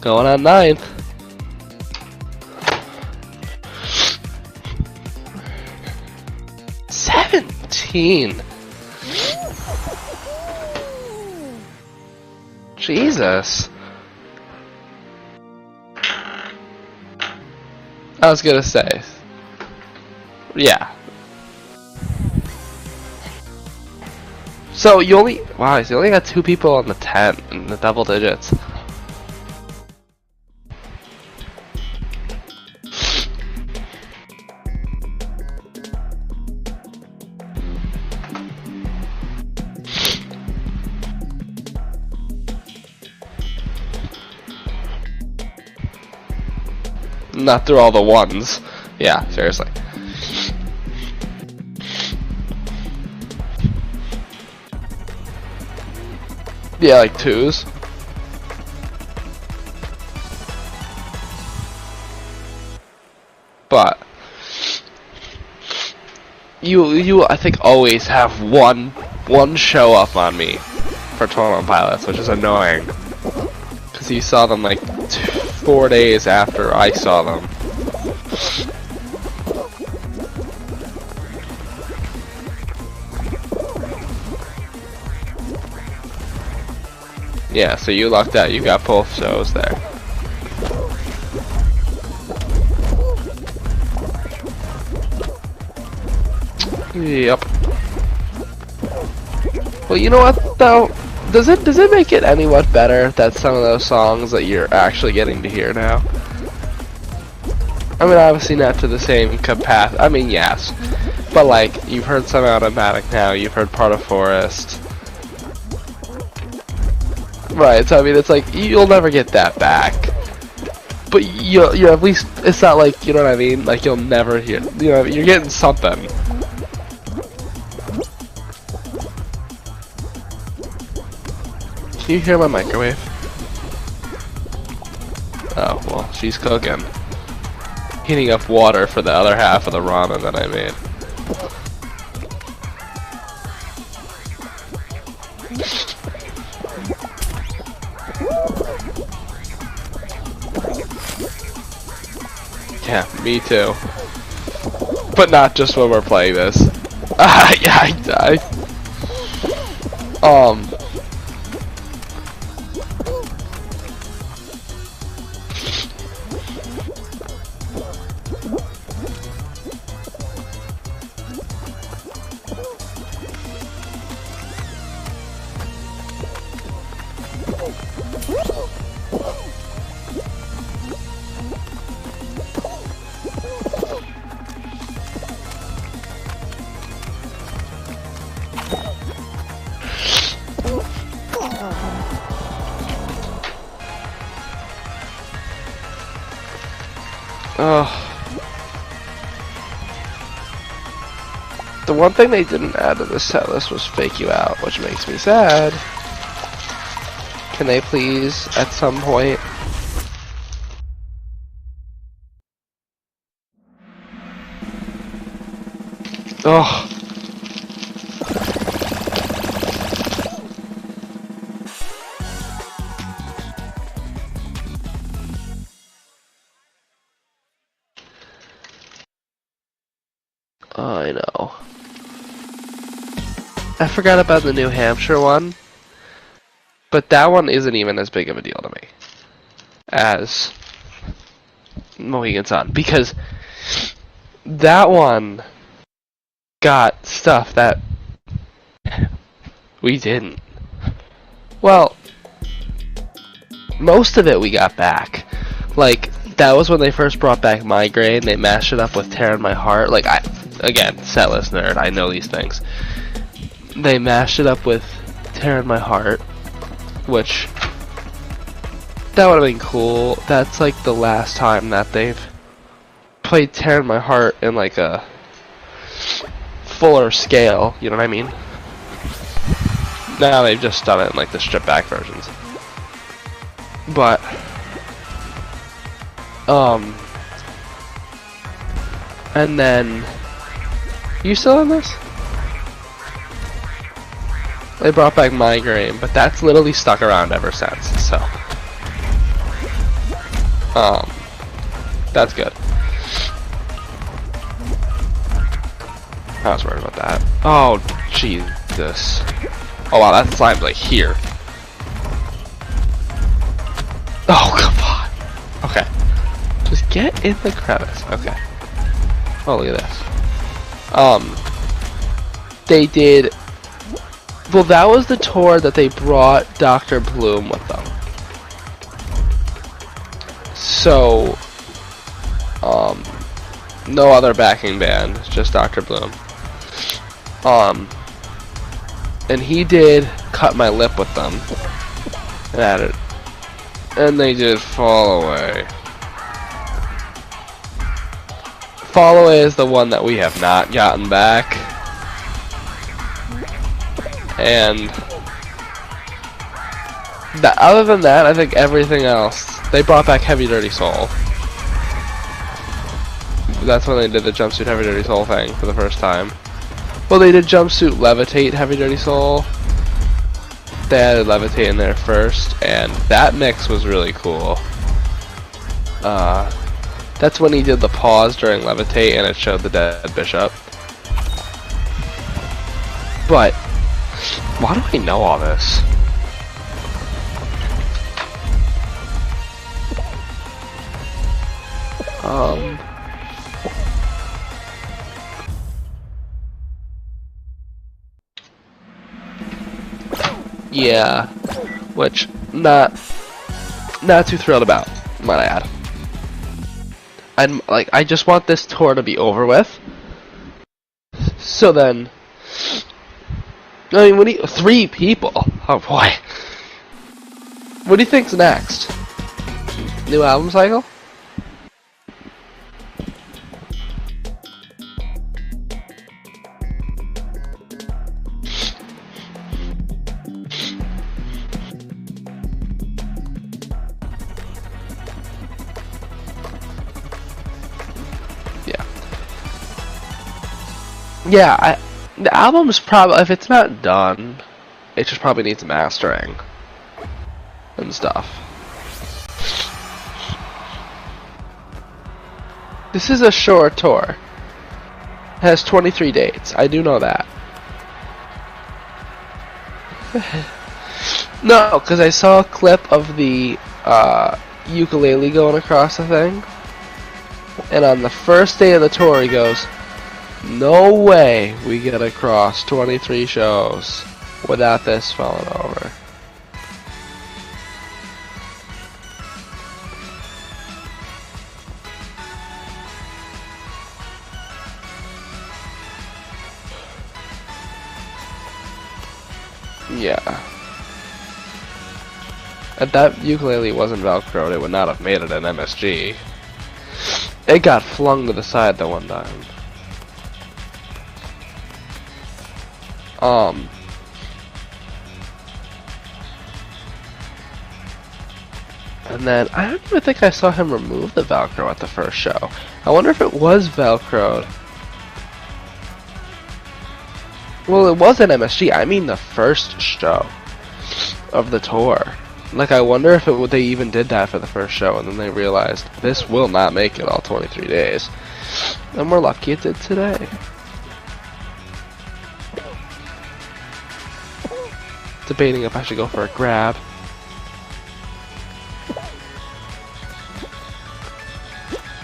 Going on 9th. Jesus. I was gonna say. Yeah. So you only, wow, so you only got 2 people on the 10 in the double digits. Not through all the ones. Yeah, seriously. Yeah, like 2s. But you I think always have one show up on me for 21 Pilots, which is annoying. Cause you saw them like 4 days after I saw them. Yeah, so you lucked out. You got both shows there. Yep. Well, you know what though? Does it make it any what better that some of those songs that you're actually getting to hear now? I mean, obviously not to the same capacity. I mean, yes, but like you've heard some Automatic now. You've heard Part of Forest. Right, so I mean, it's like, you'll never get that back. But you're at least, it's not like, you know what I mean? Like, you'll never hear, you know, you're getting something. Can you hear my microwave? Oh, well, she's cooking. Heating up water for the other half of the ramen that I made. Yeah, me too. But not just when we're playing this. Yeah, I the one thing they didn't add to the set list was Fake You Out, which makes me sad. Can they please, at some point? Oh. I know. I forgot about the New Hampshire one, but that one isn't even as big of a deal to me as Mohegan Sun, because that one got stuff that we didn't. Well, most of it we got back. Like, that was when they first brought back Migraine. They mashed it up with Tear in My Heart. Like, again, setlist nerd, I know these things. They mashed it up with Tear in My Heart, which, that would have been cool. That's like the last time that they've played Tear in My Heart in like a fuller scale, you know what I mean? Now they've just done it in like the stripped back versions. But and then you still in this? They brought back Migraine, but that's literally stuck around ever since, so that's good. I was worried about that. Oh, Jesus. Oh wow, that slime's like here. Oh, come on. Okay. Just get in the crevice. Okay. Oh, look at this. They did... Well, that was the tour that they brought Dr. Bloom with them. So... no other backing band, just Dr. Bloom. And he did Cut My Lip with them. And added... And they did Fall Away. Fall Away is the one that we have not gotten back. And... other than that, I think everything else... They brought back Heavy Dirty Soul. That's when they did the Jumpsuit Heavy Dirty Soul thing for the first time. Well, they did Jumpsuit Levitate Heavy Dirty Soul. They added Levitate in there first, and that mix was really cool. That's when he did the pause during Levitate, and it showed the dead bishop. But, why do I know all this? Yeah, which not too thrilled about, might I add. I'm like, I just want this tour to be over with. So then, I mean, what do you, 3 people? Oh boy. What do you think's next? New album cycle? Yeah, the album's probably, if it's not done, It just probably needs mastering and stuff. This is a short tour. It has 23 dates. I do know that. No, because I saw a clip of the ukulele going across the thing. And on the first day of the tour, he goes, "No way we get across 23 shows without this falling over." Yeah. If that ukulele wasn't Velcroed, it would not have made it an MSG. It got flung to the side the one time. And then, I don't even think I saw him remove the Velcro at the first show. I wonder if it was Velcroed. Well, it was an MSG. I mean the first show of the tour. Like, I wonder if they even did that for the first show, and then they realized this will not make it all 23 days. And we're lucky it did today. Debating if I should go for a grab.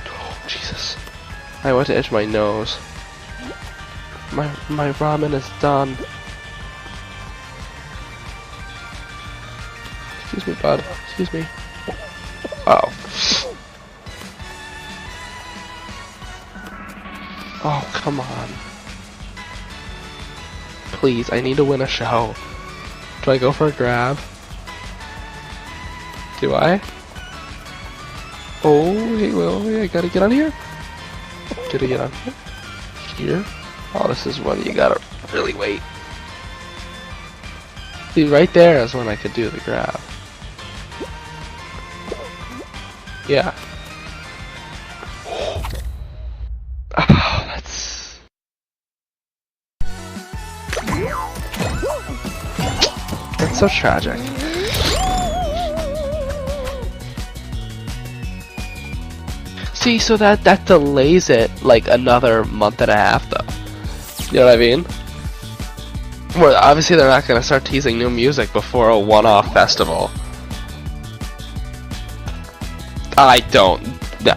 Oh, Jesus. I went to itch my nose. My ramen is done. Excuse me, bud. Excuse me. Oh. Oh, come on. Please, I need to win a show. Do I go for a grab? Do I? Oh, hey, well, I gotta get on here. Did I get on here? Here? Oh, this is when you gotta really wait. See, right there is when I could do the grab. Yeah. Oh, that's... That's so tragic. See, so that delays it like another month and a half, though. You know what I mean? Well, obviously they're not gonna start teasing new music before a one-off festival. I don't. No,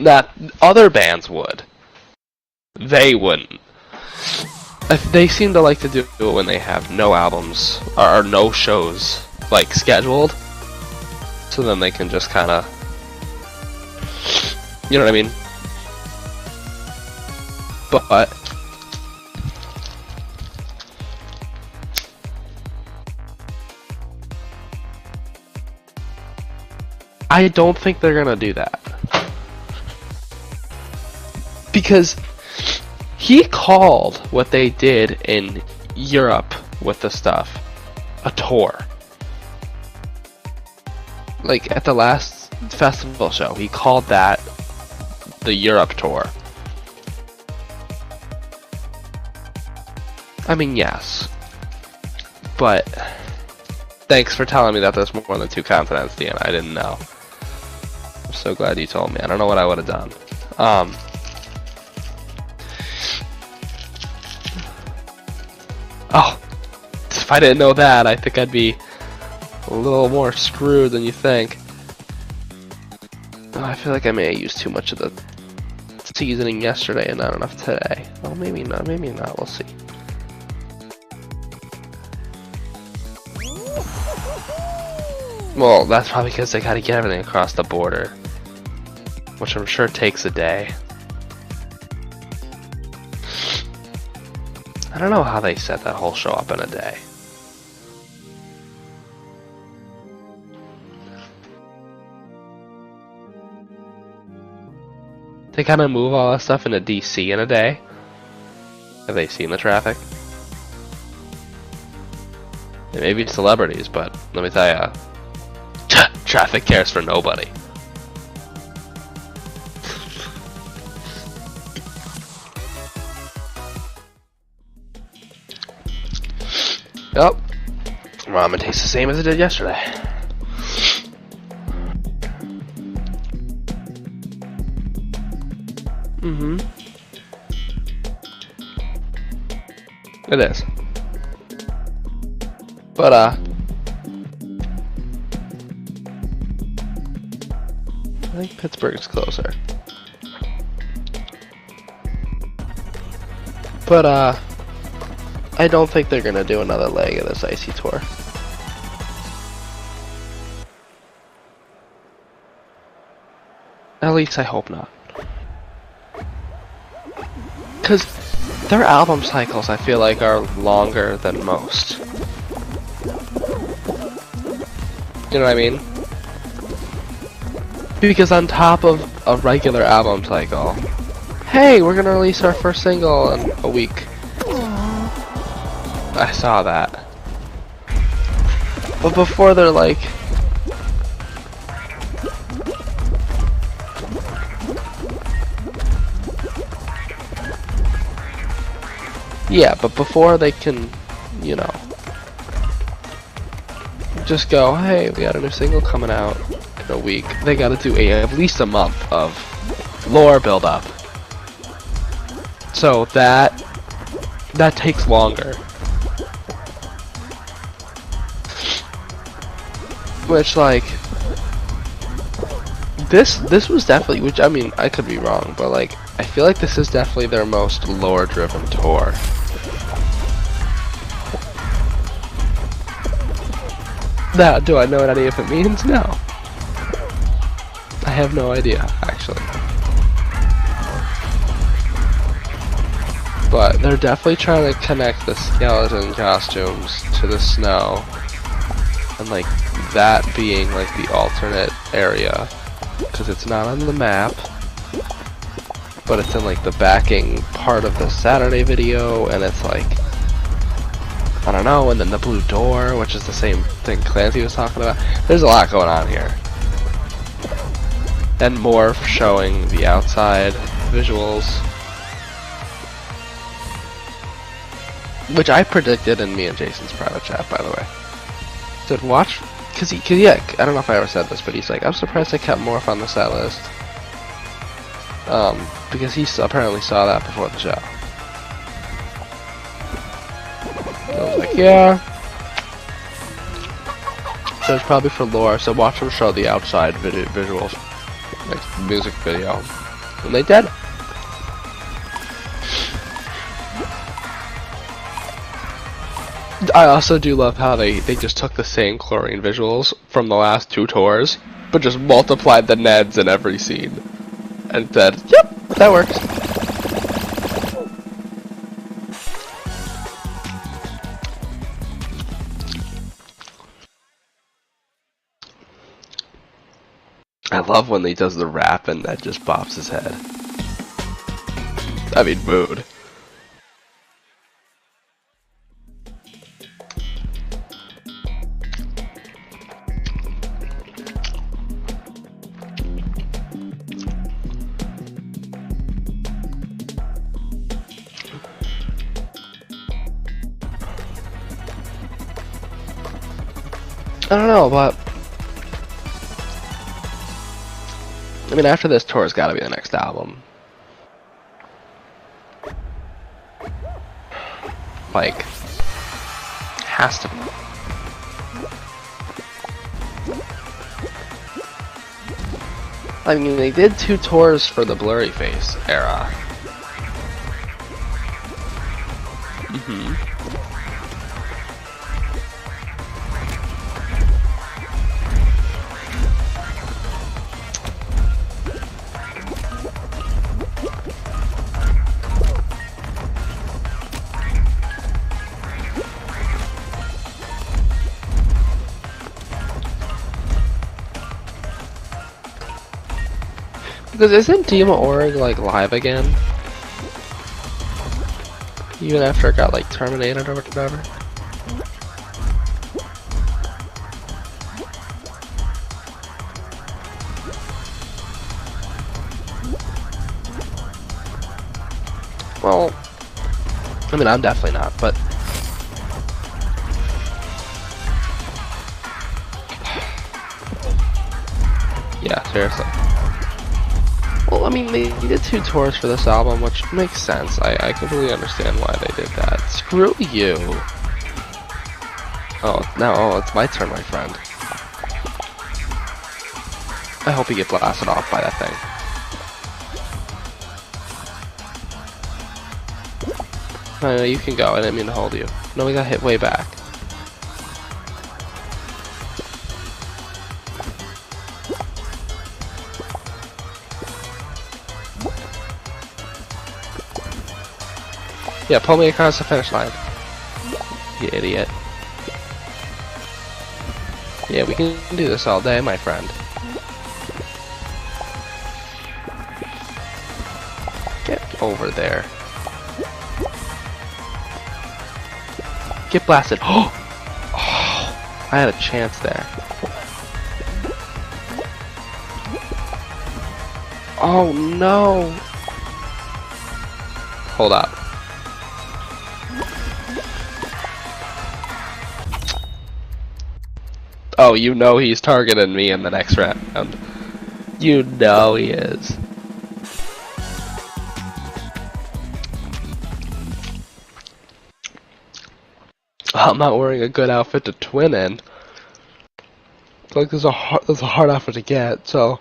not other bands would. They wouldn't. They seem to like to do it when they have no albums or no shows like scheduled, so then they can just kind of, you know what I mean? But I don't think they're gonna do that. Because he called what they did in Europe with the stuff a tour. Like at the last festival show, he called that the Europe tour. I mean, yes. But thanks for telling me that there's more than 2 continents, Deanna. I didn't know. I'm so glad you told me. I don't know what I would have done. Oh, if I didn't know that, I think I'd be a little more screwed than you think. Oh, I feel like I may have used too much of the seasoning yesterday and not enough today. Well, maybe not. Maybe not. We'll see. Well, that's probably because they gotta get everything across the border, which I'm sure takes a day. I don't know how they set that whole show up in a day. They kind of move all that stuff into DC in a day. Have they seen the traffic? They may be celebrities, but let me tell ya, traffic cares for nobody. Yep. ramen tastes the same as it did yesterday. Mm-hmm. It is. But, I think Pittsburgh's closer. But, I don't think they're gonna do another leg of this icy tour. At least I hope not. Because their album cycles, I feel like, are longer than most. You know what I mean? Because on top of a regular album cycle, hey, we're gonna release our first single in a week. I saw that. But before they're like... Yeah, but before they can, you know, just go, hey, we got a new single coming out in a week, they gotta do at least a month of lore build-up. So that takes longer. Which, like, this was definitely, which, I mean, I could be wrong, but, like, I feel like this is definitely their most lore-driven tour. Now, do I know what any of it means? No. I have no idea, actually. But they're definitely trying to connect the skeleton costumes to the snow. And, like, that being, like, the alternate area. Because it's not on the map. But it's in, like, the backing part of the Saturday video. And it's, like, I don't know. And then the blue door, which is the same thing Clancy was talking about. There's a lot going on here. And more showing the outside visuals. Which I predicted in me and Jason's private chat, by the way. Said watch, cause yeah, I don't know if I ever said this, but he's like, I'm surprised they kept Morph on the set list. Because he apparently saw that before the show. So I was like, yeah. So it's probably for lore, so watch them show the outside visuals. Like, music video. And they did. I also do love how they just took the same chlorine visuals from the last two tours, but just multiplied the Neds in every scene. And said, yep, that works. I love when he does the rap and that just bops his head. I mean, mood. I don't know, but I mean, after this tour, it's got to be the next album. Like, has to be. I mean, they did 2 tours for the Blurry Face era. Because isn't Dima Org like live again? Even after it got like terminated or whatever? Well, I mean, I'm definitely not, but Yeah, seriously. Well, I mean, they did 2 tours for this album, which makes sense. I completely understand why they did that. Screw you. Oh, it's my turn, my friend. I hope you get blasted off by that thing. No, you can go. I didn't mean to hold you. No, we got hit way back. Yeah, pull me across the finish line. You idiot. Yeah, we can do this all day, my friend. Get over there. Get blasted. Oh! I had a chance there. Oh no! Hold up. Oh, you know he's targeting me in the next round. You know he is. I'm not wearing a good outfit to twin in. Like there's a hard outfit to get, so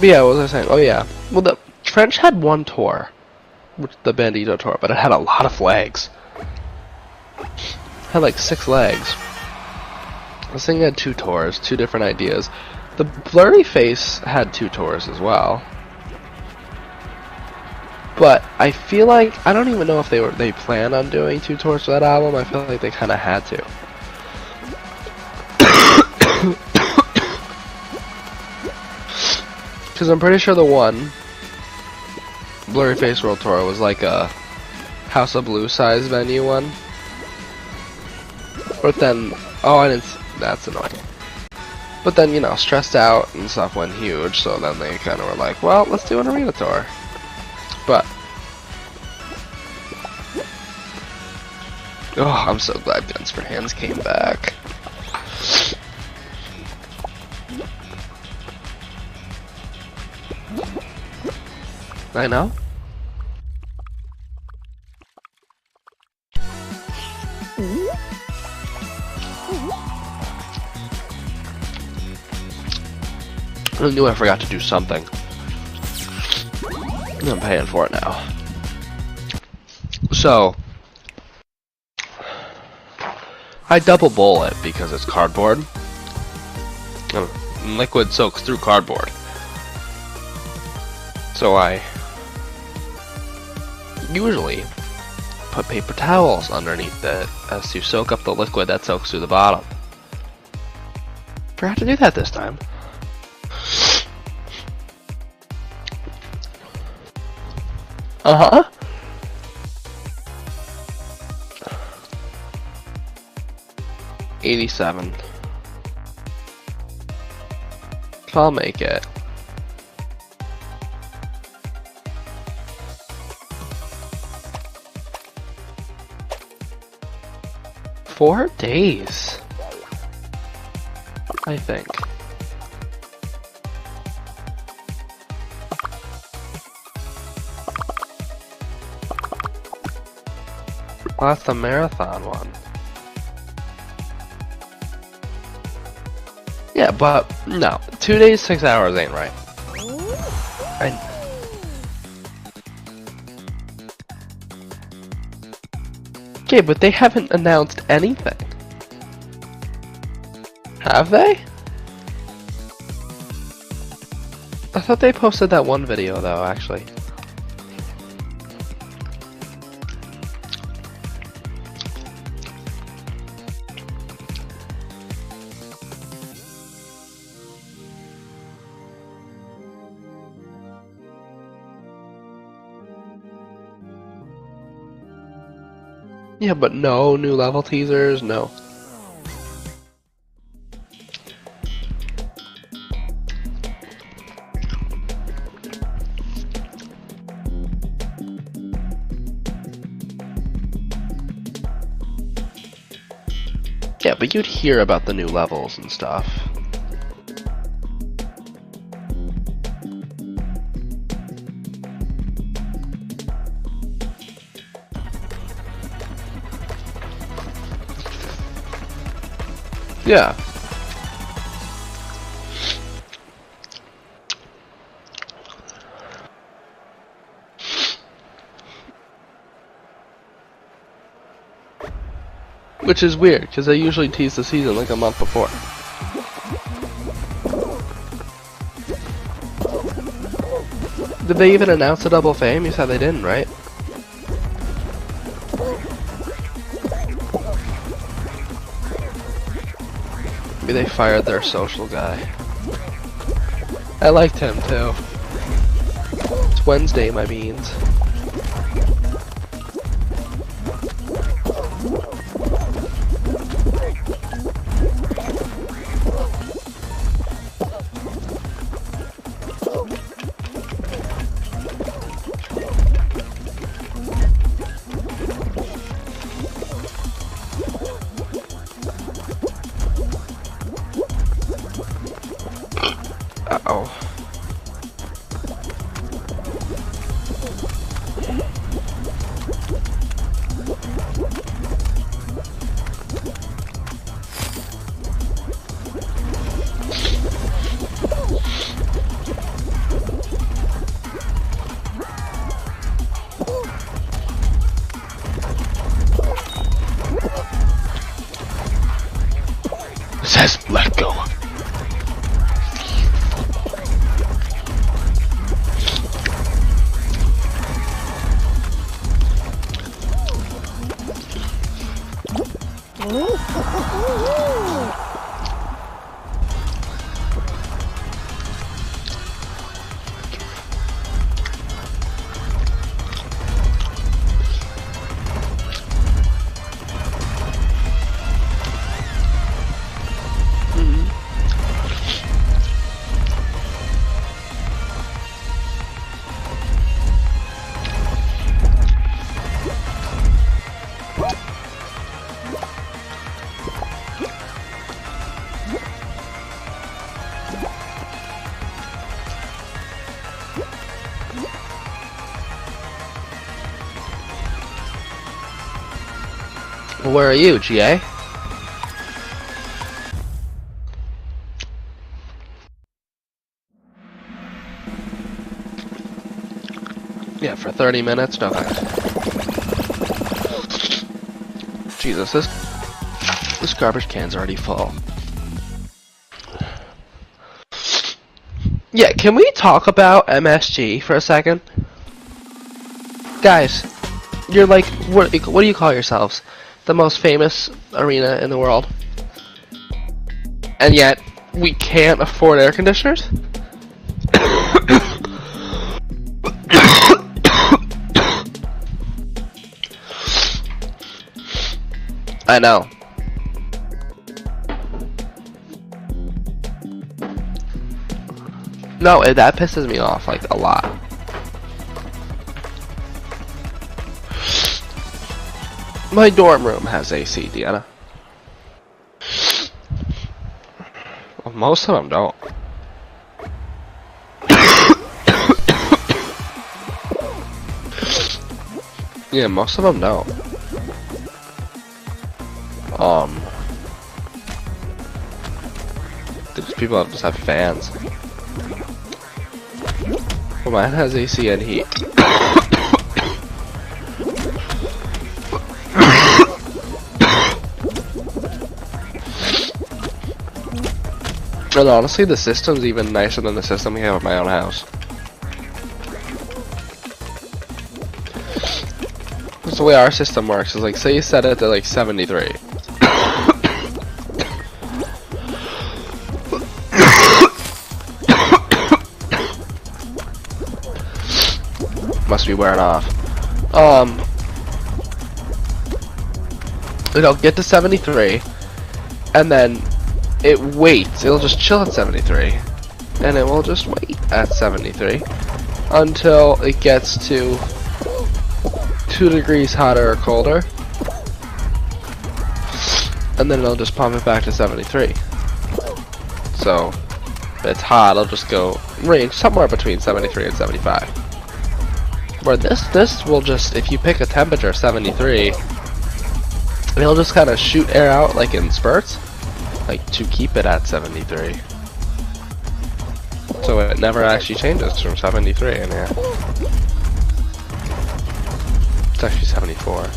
but yeah, what was I saying? Oh yeah. Well, the French had 1 tour, which the Bandito tour, but it had a lot of legs. It had like 6 legs. This thing had 2 tours, 2 different ideas. The Blurry Face had 2 tours as well. But I feel like I don't even know if they plan on doing 2 tours for that album. I feel like they kind of had to. Because I'm pretty sure the one Blurry Face World Tour was like a House of Blue size venue one. But then, that's annoying. But then, you know, Stressed Out and stuff went huge, so then they kind of were like, well, let's do an arena tour. But, oh, I'm so glad Guns for Hands came back. I know. I knew I forgot to do something. I'm paying for it now. So, I double bowl it because it's cardboard. Liquid soaks through cardboard. So I usually put paper towels underneath it as to soak up the liquid that soaks through the bottom. Forgot to do that this time. Uh-huh. $87. I'll make it. Four days, I think. Well, that's the marathon one. Yeah, but no, 2 days, 6 hours ain't right. Okay, but they haven't announced anything. Have they? I thought they posted that one video though, actually. Yeah, but no new level teasers, no. Yeah, but you'd hear about the new levels and stuff. Yeah. Which is weird, because they usually tease the season like a month before. Did they even announce a Double Fame? You said they didn't, right? Maybe they fired their social guy. I liked him too. It's Wednesday, my beans. Uh-oh. It says let go. Where are you, GA? Yeah, for 30 minutes? No thanks. Jesus, this garbage can's already full. Yeah, can we talk about MSG for a second? Guys, you're like, what do you call yourselves? The most famous arena in the world. And yet, we can't afford air conditioners? I know. No, that pisses me off, like, a lot. My dorm room has AC, Deanna. Well, most of them don't. Yeah, most of them don't. These people just have fans. Well, mine has AC and heat. And honestly, the system's even nicer than the system we have at my own house. That's the way our system works. Is like, say you set it to like 73. Must be wearing off. it'll get to 73, and then it waits. It'll just chill at 73, and it will just wait at 73 until it gets to 2 degrees hotter or colder, and then it'll just pump it back to 73. So if it's hot, it'll just go range somewhere between 73 and 75. Where this will just, if you pick a temperature 73, it'll just kind of shoot air out like in spurts, like to keep it at 73. So it never actually changes from 73 in here. It's actually 74.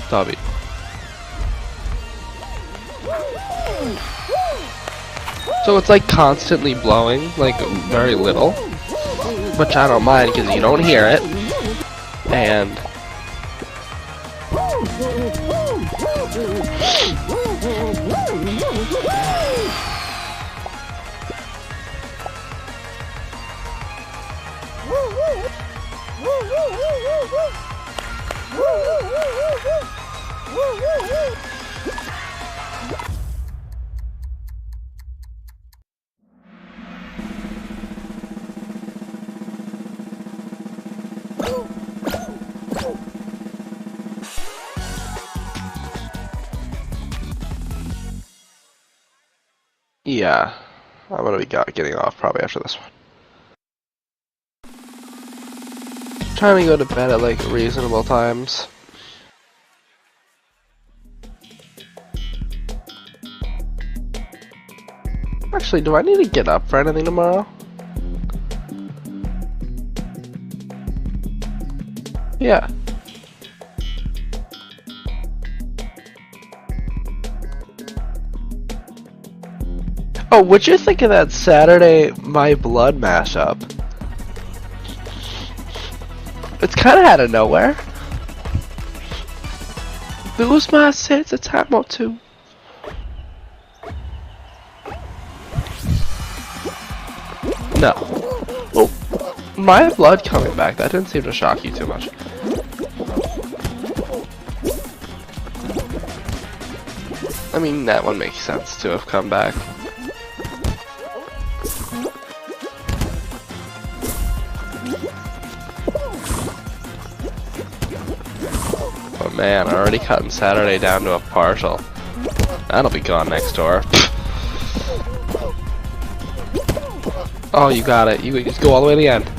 Dobby. So it's like constantly blowing, like very little, which I don't mind because you don't hear it, and yeah, I'm gonna be getting off probably after this one. Trying to go to bed at like reasonable times. Actually, do I need to get up for anything tomorrow? Yeah. Oh, what'd you think of that Saturday My Blood mashup? It's kinda out of nowhere. Lose my sense of time or two. No. Well, My Blood coming back, that didn't seem to shock you too much. I mean, that one makes sense to have come back. Oh man, already cutting Saturday down to a partial. That'll be gone next door. Oh, you got it. You just go all the way to the end.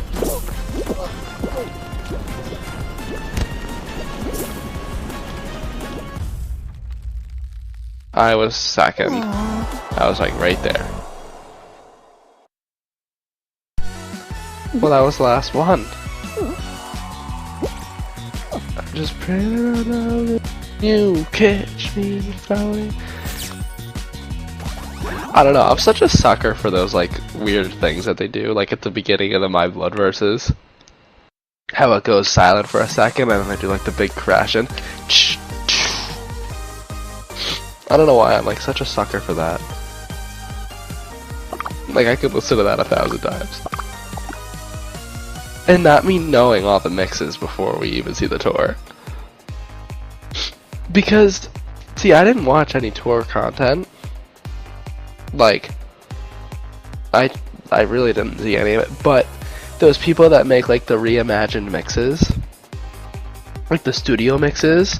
I was second. I was like right there. Well, that was the last one. I'm just praying you catch me falling. I don't know, I'm such a sucker for those like weird things that they do, like at the beginning of the My Blood verses. How it goes silent for a second and then they do like the big crashing. I don't know why I'm like such a sucker for that. Like I could listen to that 1,000 times. And not me knowing all the mixes before we even see the tour. Because, see, I didn't watch any tour content. Like, I really didn't see any of it, but those people that make like the reimagined mixes, like the studio mixes,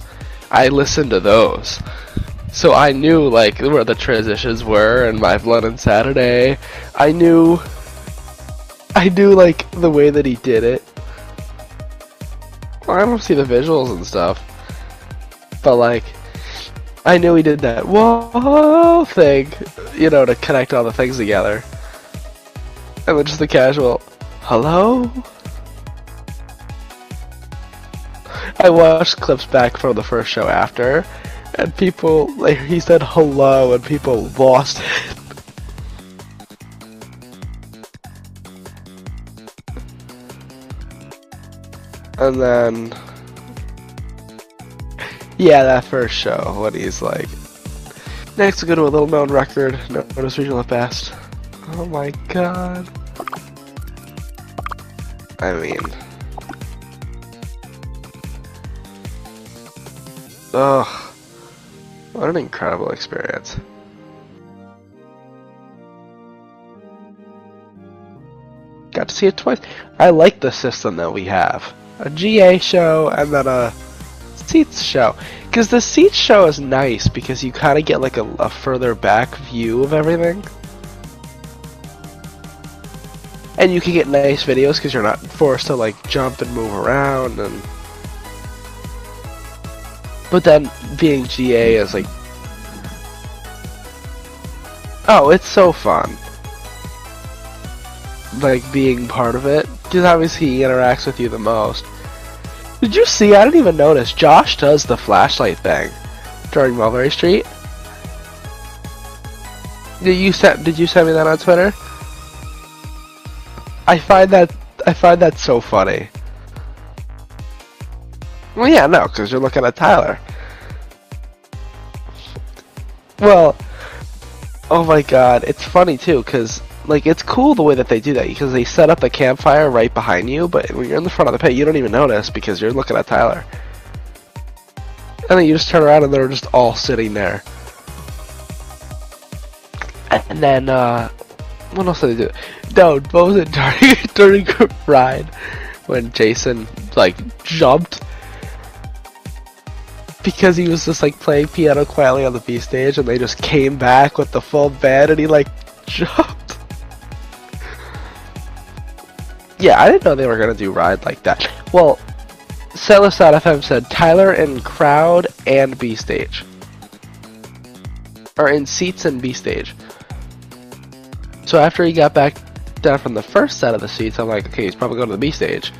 I listened to those. So I knew like where the transitions were and My Blood and Saturday. I knew like the way that he did it. Well, I don't see the visuals and stuff, but like I knew he did that whoa thing, you know, to connect all the things together. And then just the casual hello. I watched clips back from the first show after, and people, like, he said hello and people lost it. And then, yeah, that first show, when he's like, next we'll go to a little known record, Notice Regional at Best. Oh my god. I mean, ugh, what an incredible experience. Got to see it twice. I like the system that we have. A GA show and then a Seats show. Because the Seats show is nice because you kind of get like a further back view of everything. And you can get nice videos because you're not forced to like jump and move around. And but then being GA is like, oh, it's so fun. Like being part of it, because obviously he interacts with you the most. Did you see? I didn't even notice. Josh does the flashlight thing during Mulberry Street. Did you send me that on Twitter? I find that so funny. Well, yeah, no, because you're looking at Tyler. Well, oh my god, it's funny too, because like it's cool the way that they do that, because they set up a campfire right behind you, but when you're in the front of the pit, you don't even notice because you're looking at Tyler. And then you just turn around and they're just all sitting there. And then, what else did they do? No, what was it during Ride when Jason like jumped because he was just like playing piano quietly on the B stage, and they just came back with the full band and he like jumped. Yeah, I didn't know they were gonna do Ride like that. Well, Setlist.fm said Tyler in crowd and B stage, or in seats and B stage. So after he got back down from the first set of the seats, I'm like, okay, he's probably going to the B stage.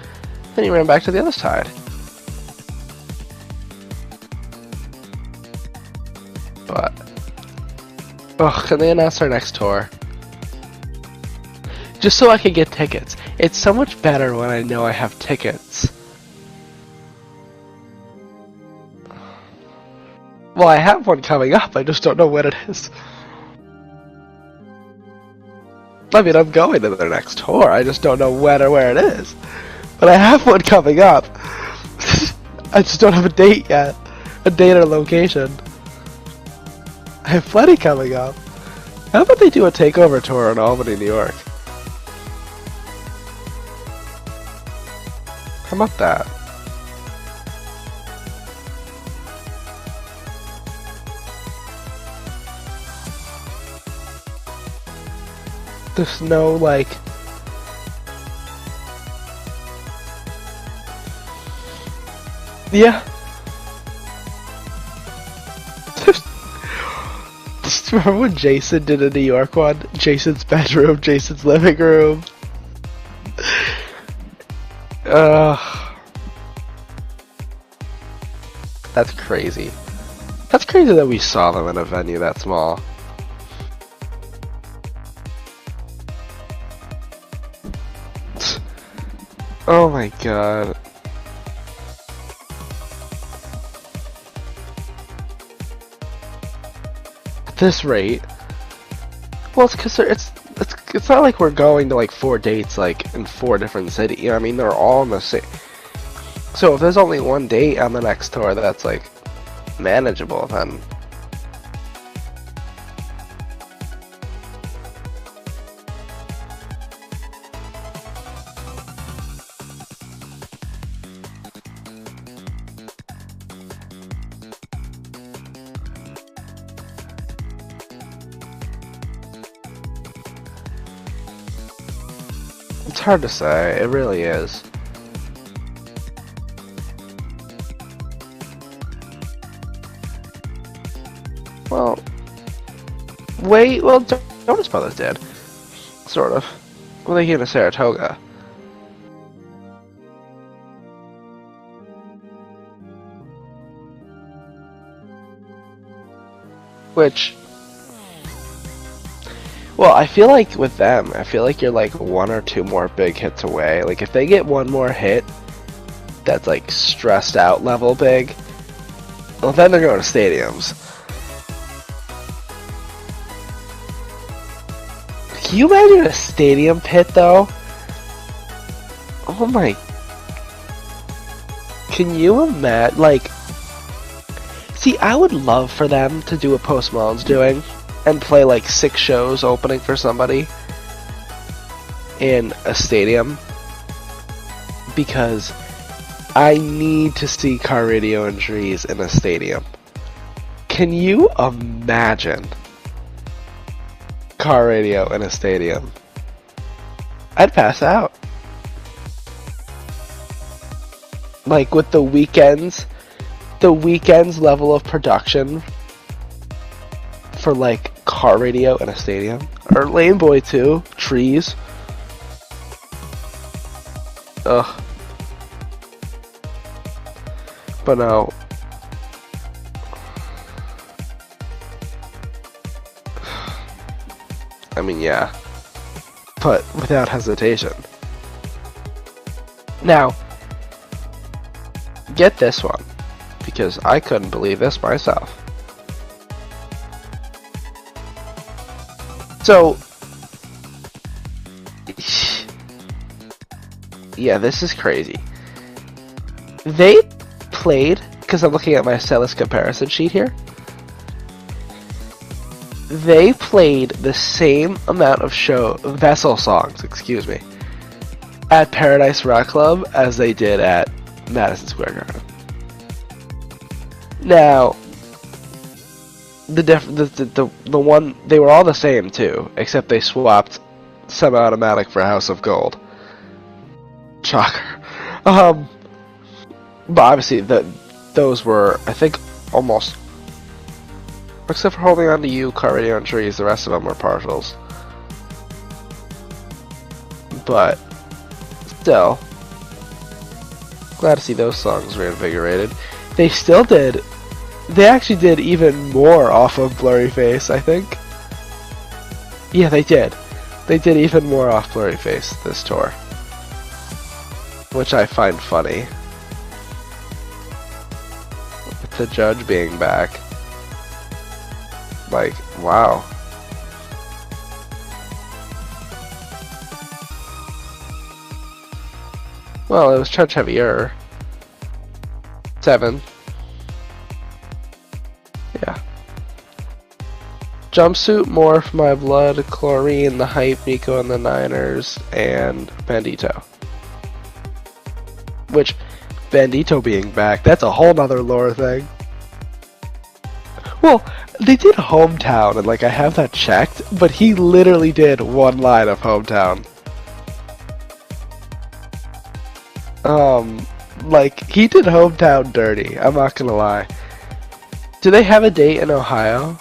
Then he ran back to the other side. But, ugh, can they announce our next tour? Just so I can get tickets. It's so much better when I know I have tickets. Well, I have one coming up, I just don't know when it is. I mean, I'm going to their next tour, I just don't know when or where it is. But I have one coming up. I just don't have a date yet. A date or location. I have plenty coming up. How about they do a takeover tour in Albany, New York? How about that? There's no, like... Yeah. Just remember when Jason did a New York one? Jason's bedroom, Jason's living room. That's crazy. That's crazy that we saw them in a venue that small. Oh my god. At this rate, well, it's because it's not like we're going to like 4 dates like in 4 different cities. You know what I mean? They're all in the same. So if there's only one date on the next tour that's like manageable, then it's hard to say. It really is. Well, wait, well, Jonas Brothers did. Sort of. Well, they came to Saratoga. Which... Well, I feel like with them, I feel like you're like 1 or 2 more big hits away. Like, if they get 1 more hit that's like stressed out level big, well, then they're going to stadiums. Can you imagine a stadium pit, though? Oh Oh my. Can you imagine? Like, see, I would love for them to do what Post Malone's doing and play like 6 shows opening for somebody in a stadium, because I need to see Car Radio and Trees in a stadium. Can you imagine Car Radio in a stadium? I'd pass out. Like, with the Weeknd's level of production for like Car Radio in a stadium, or Lane Boy 2, Trees. Ugh. But no. I mean, yeah. But without hesitation. Now, get this one, because I couldn't believe this myself. So, yeah, this is crazy. They played, because I'm looking at my setlist comparison sheet here, they played the same amount of Vessel songs, excuse me, at Paradise Rock Club as they did at Madison Square Garden. Now, the one, they were all the same too, except they swapped Semi-Automatic for House of Gold. Shocker. But obviously those were, I think, almost, except for Holding On To You, Car Radio and Trees, the rest of them were partials. But still, glad to see those songs reinvigorated. They actually did even more off of Blurry Face, I think. Yeah, they did. They did even more off Blurry Face this tour, which I find funny. With the Judge being back. Like, wow. Well, it was Judge Heavier. 7. Yeah. Jumpsuit, Morph, My Blood, Chlorine, The Hype, Nico and the Niners, and Bandito. Which, Bandito being back, that's a whole nother lore thing. Well, they did Hometown, and like I have that checked, but he literally did one line of Hometown. Like, he did Hometown dirty, I'm not gonna lie. Do they have a date in Ohio?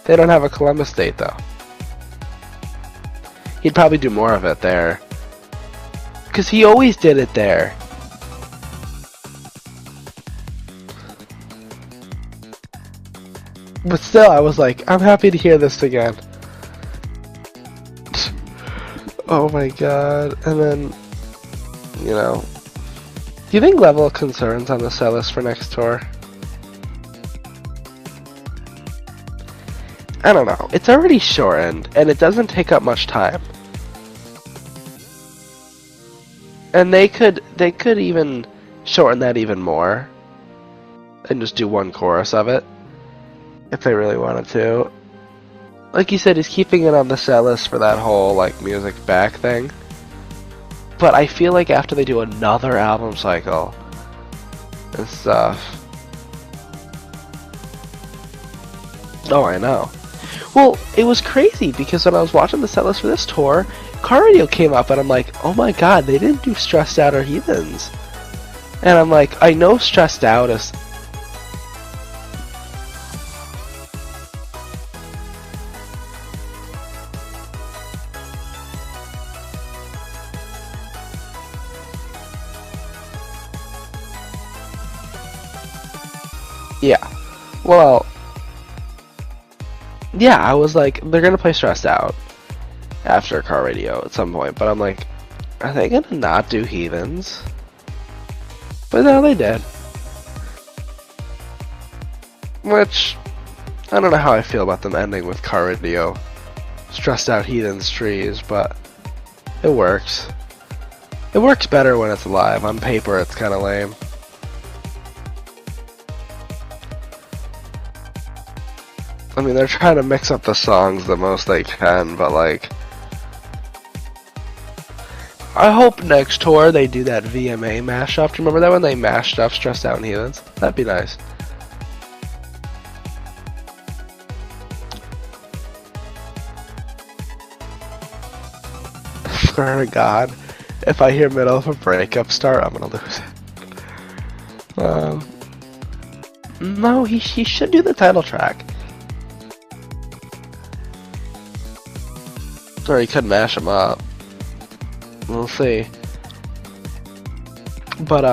They don't have a Columbus date, though. He'd probably do more of it there. Because he always did it there. But still, I was like, I'm happy to hear this again. Oh my god. And then, you know, do you think level of concerns on the set list for next tour? I don't know. It's already shortened, and it doesn't take up much time. And they could even shorten that even more, and just do one chorus of it, if they really wanted to. Like you said, he's keeping it on the set list for that whole, like, music back thing. But I feel like after they do another album cycle and stuff... Oh, I know. Well, it was crazy, because when I was watching the set list for this tour, Car Radio came up, and I'm like, oh my god, they didn't do Stressed Out or Heathens. And I'm like, I know Stressed Out is... Yeah. Well... Yeah, I was like, they're gonna play Stressed Out after Car Radio at some point, but I'm like, are they gonna not do Heathens? But no, they did. Which, I don't know how I feel about them ending with Car Radio Stressed Out Heathens Trees, but it works. It works better when it's live. On paper, it's kind of lame. I mean, they're trying to mix up the songs the most they can, but like, I hope next tour they do that VMA mashup. Do you remember that when they mashed up Stressed Out and Heathens? That'd be nice. Swear to God, if I hear middle of a breakup start, I'm gonna lose it. No, he should do the title track. Sorry, he could mash them up. We'll see. But,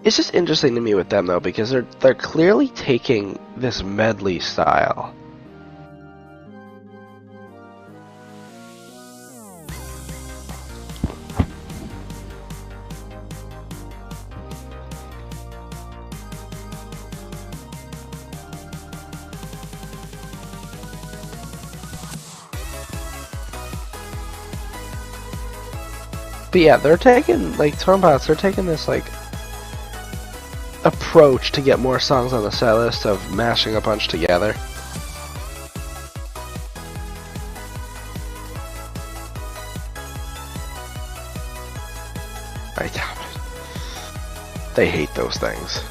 it's just interesting to me with them though, because they're clearly taking this medley style. But yeah, they're taking, like, Tornbots, they're taking this, like, approach to get more songs on the set list of mashing a bunch together. I doubt it. They hate those things.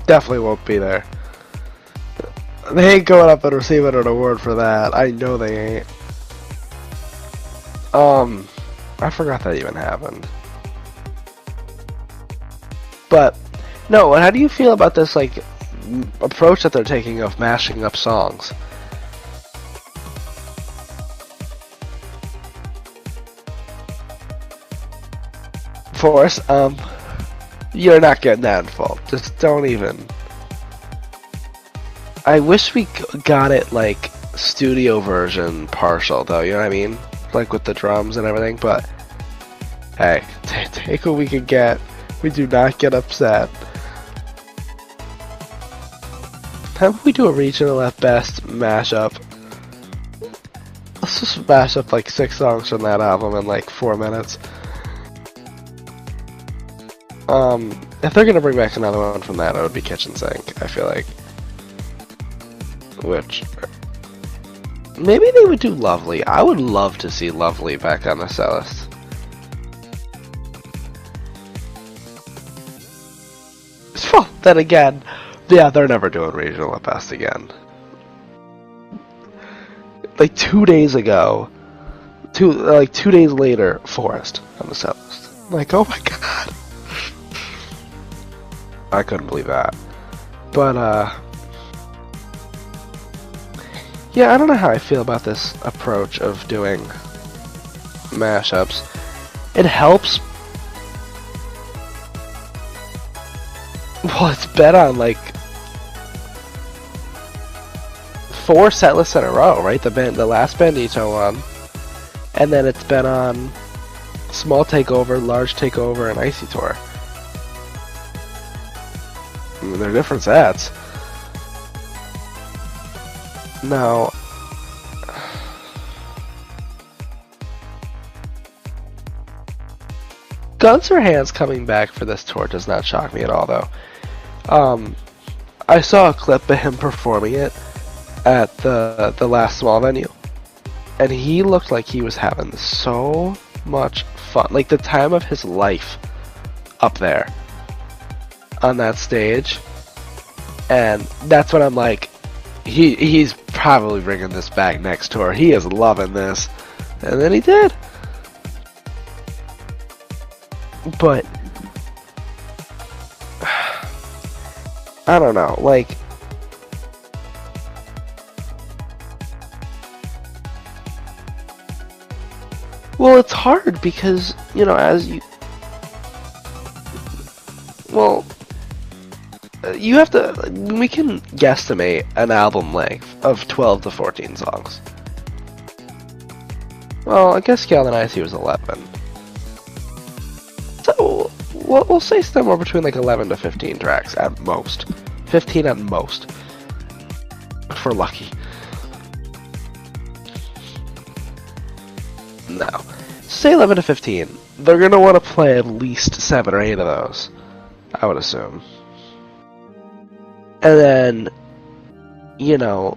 Definitely won't be there. They ain't going up and receiving an award for that. I know they ain't. I forgot that even happened. But, no, how do you feel about this, like, approach that they're taking of mashing up songs? Forrest, you're not getting that in full. Just don't even. I wish we got it, like, studio version partial, though, you know what I mean? Like, with the drums and everything, but, hey, take what we can get. We do not get upset. How about we do a regional at best mashup? Let's just mash up, like, 6 songs from that album in, like, 4 minutes. If they're gonna bring back another one from that, it would be Kitchen Sink, I feel like. Which, maybe they would do Lovely. I would love to see Lovely back on the set list. Well, then again, yeah, they're never doing regional at best again. Like 2 days ago, 2 days later, Forrest on the set list. Like, oh my god. I couldn't believe that. But, yeah, I don't know how I feel about this approach of doing mashups. It helps. Well, it's been on, like, 4 set lists in a row, right? The last Bandito one. And then it's been on Small Takeover, Large Takeover, and Icy Tour. I mean, they're different sets. Now, Guns for Hands coming back for this tour does not shock me at all, though. I saw a clip of him performing it at the last small venue, and he looked like he was having so much fun, like the time of his life up there on that stage. And that's when I'm like, he's probably bringing this back next tour. He is loving this. And then he did. But I don't know, like, well, it's hard because, you know, you have to. We can guesstimate an album length of 12 to 14 songs. Well, I guess Scale and Icy was 11. So we'll say somewhere between like 11 to 15 tracks at most. 15 at most. If we're lucky. No. Say 11 to 15. They're gonna want to play at least 7 or 8 of those, I would assume. And then, you know,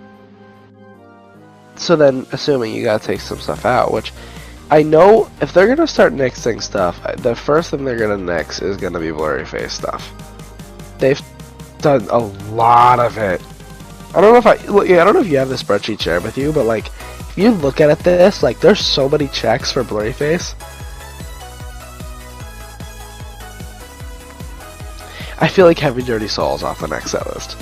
so then assuming you gotta take some stuff out, which I know if they're gonna start nixing stuff, the first thing they're gonna nix is gonna be blurry face stuff. They've done a lot of it. I don't know if you have the spreadsheet shared with you, but like, if you look at this, like, there's so many checks for blurry face. I feel like Heavy Dirty Soul's off the next set list.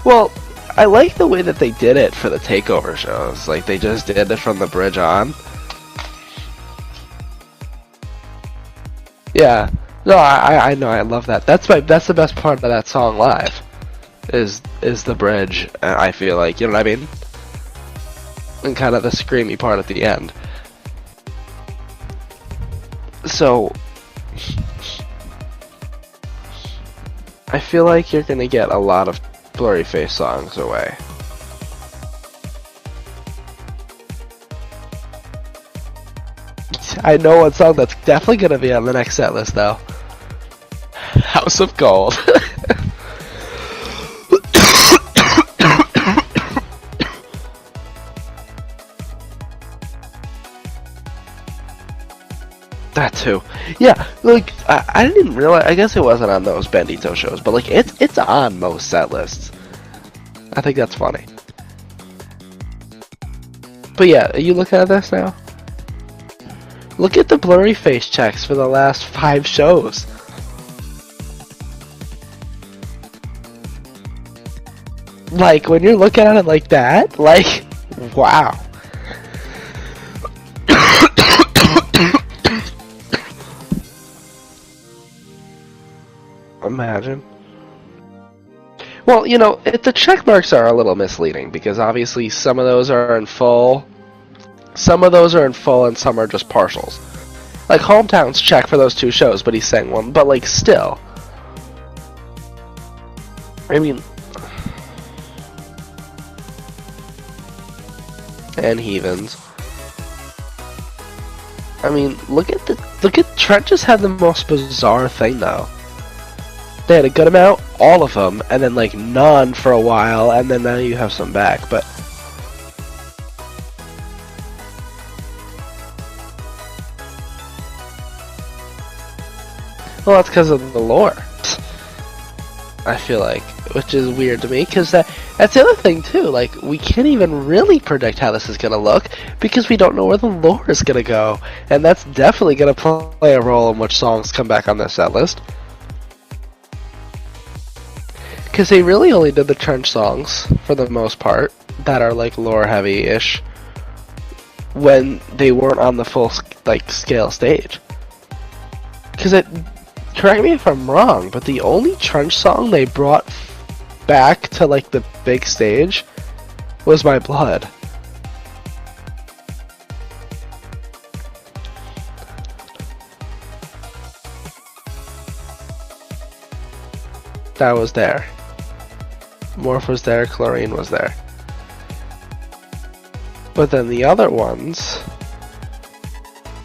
Well, I like the way that they did it for the takeover shows. Like, they just did it from the bridge on. Yeah. No, I know, I love that. That's the best part of that song live. Is the bridge, I feel like, you know what I mean? And kind of the screamy part at the end. So I feel like you're gonna get a lot of blurry face songs away. I know one song that's definitely gonna be on the next set list though. House of Gold. That too. Yeah, like, I didn't realize, I guess it wasn't on those Bandito shows, but like, it's on most set lists. I think that's funny. But yeah, are you looking at this now? Look at the blurry face checks for the last 5 shows. Like, when you're looking at it like that, like, wow. Imagine. Well, you know, the check marks are a little misleading because obviously some of those are in full. Some of those are in full and some are just partials. Like, Hometown's check for those 2 shows, but he sang one. But, like, still. I mean... And Heathens. I mean, look at Trent just had the most bizarre thing, though. They had a good amount, all of them, and then, like, none for a while, and then now you have some back, but... Well, that's because of the lore. I feel like, which is weird to me, because that's the other thing too. Like, we can't even really predict how this is gonna look because we don't know where the lore is gonna go, and that's definitely gonna play a role in which songs come back on this set list. Because they really only did the Trench songs for the most part that are like lore heavy-ish when they weren't on the full like scale stage. Because it. Correct me if I'm wrong, but the only Trench song they brought back to like the big stage was My Blood. That was there. Morph was there, Chlorine was there. But then the other ones,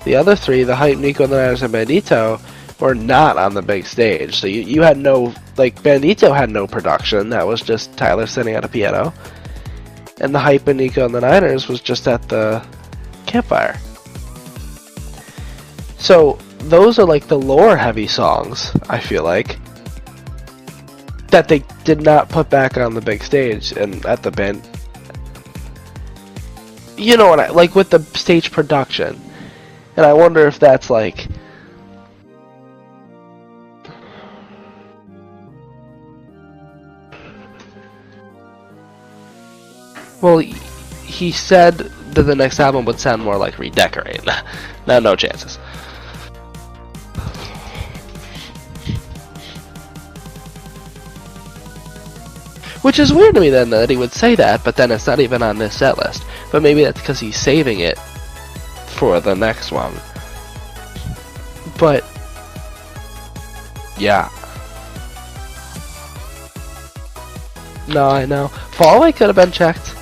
the other 3, the Hype, Nico, the Niners, and Bandito, were not on the big stage. So you had no, like, Bandito had no production. That was just Tyler sitting at a piano. And the Hype and Nico and the Niners was just at the campfire. So those are like the lore heavy songs, I feel like, that they did not put back on the big stage and at the band. You know what I like with the stage production. And I wonder if that's like, well, he said then the next album would sound more like Redecorate. Now, no chances. Which is weird to me then that he would say that, but then it's not even on this set list. But maybe that's because he's saving it for the next one. But yeah. No, I know. Fall Away could have been checked.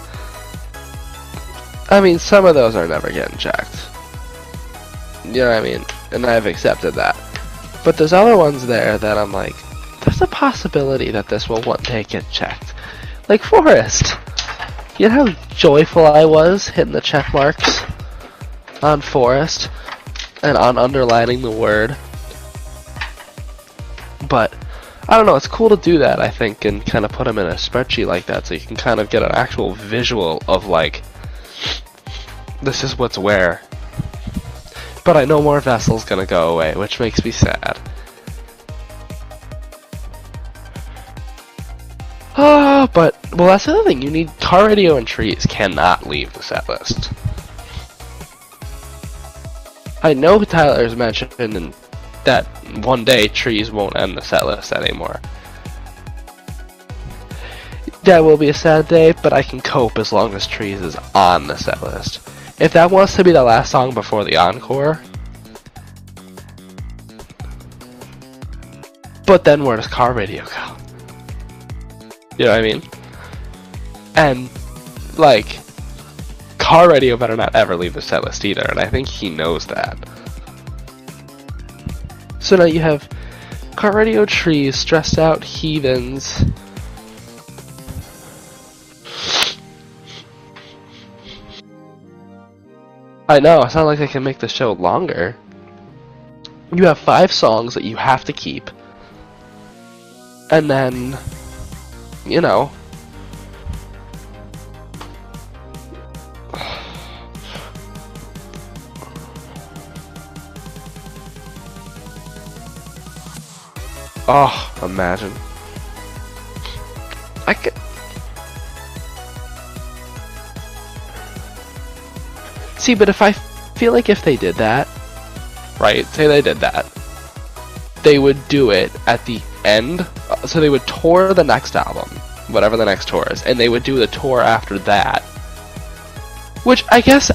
I mean, some of those are never getting checked. You know what I mean? And I've accepted that. But there's other ones there that I'm like, there's a possibility that this will one day get checked. Like Forest. You know how joyful I was hitting the check marks on Forest and on underlining the word? But I don't know, it's cool to do that, I think, and kind of put them in a spreadsheet like that so you can kind of get an actual visual of, like, this is what's where. But I know more Vessel's gonna go away, which makes me sad. But, well, that's the other thing, you need Car Radio and Trees cannot leave the set list. I know Tyler's mentioned in that one day Trees won't end the set list anymore. That will be a sad day, but I can cope as long as Trees is on the set list. If that wants to be the last song before the encore, but then where does Car Radio go? You know what I mean? And, like, Car Radio better not ever leave the set list either, and I think he knows that. So now you have Car Radio, Trees, Stressed Out, Heathens. I know, it's not like I can make the show longer. You have 5 songs that you have to keep. And then, you know, oh, imagine. I could. See, but if I feel like if they did that, right, say they did that, they would do it at the end, so they would tour the next album, whatever the next tour is, and they would do the tour after that. Which, I guess,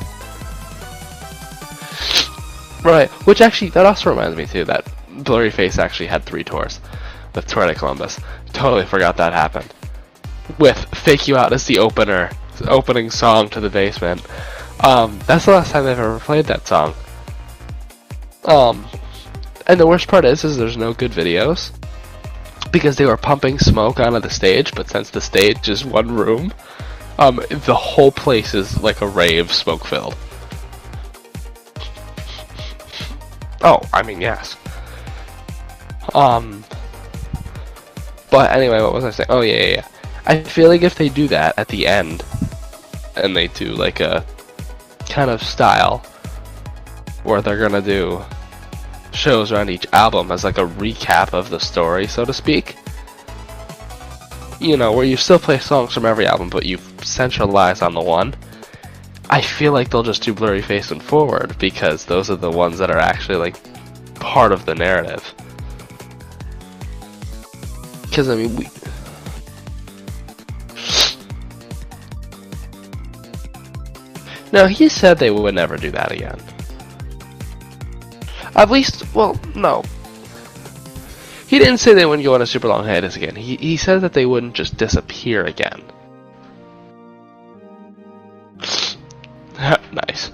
right, which actually, that also reminds me too, that Blurryface actually had 3 tours with Tour de Columbus. Totally forgot that happened. With Fake You Out as the opening song to The Basement. That's the last time they've ever played that song. And the worst part is there's no good videos. Because they were pumping smoke onto the stage, but since the stage is one room, the whole place is like a rave smoke-filled. Oh, I mean, yes. But anyway, what was I saying? Oh, yeah. I feel like if they do that at the end, and they do like a kind of style, where they're gonna do shows around each album as like a recap of the story, so to speak. You know, where you still play songs from every album, but you centralize on the one. I feel like they'll just do Blurryface and Forward, because those are the ones that are actually like part of the narrative. Because, I mean, no, he said they would never do that again. At least, well, no. He didn't say they wouldn't go on a super long hiatus again. He said that they wouldn't just disappear again. Nice.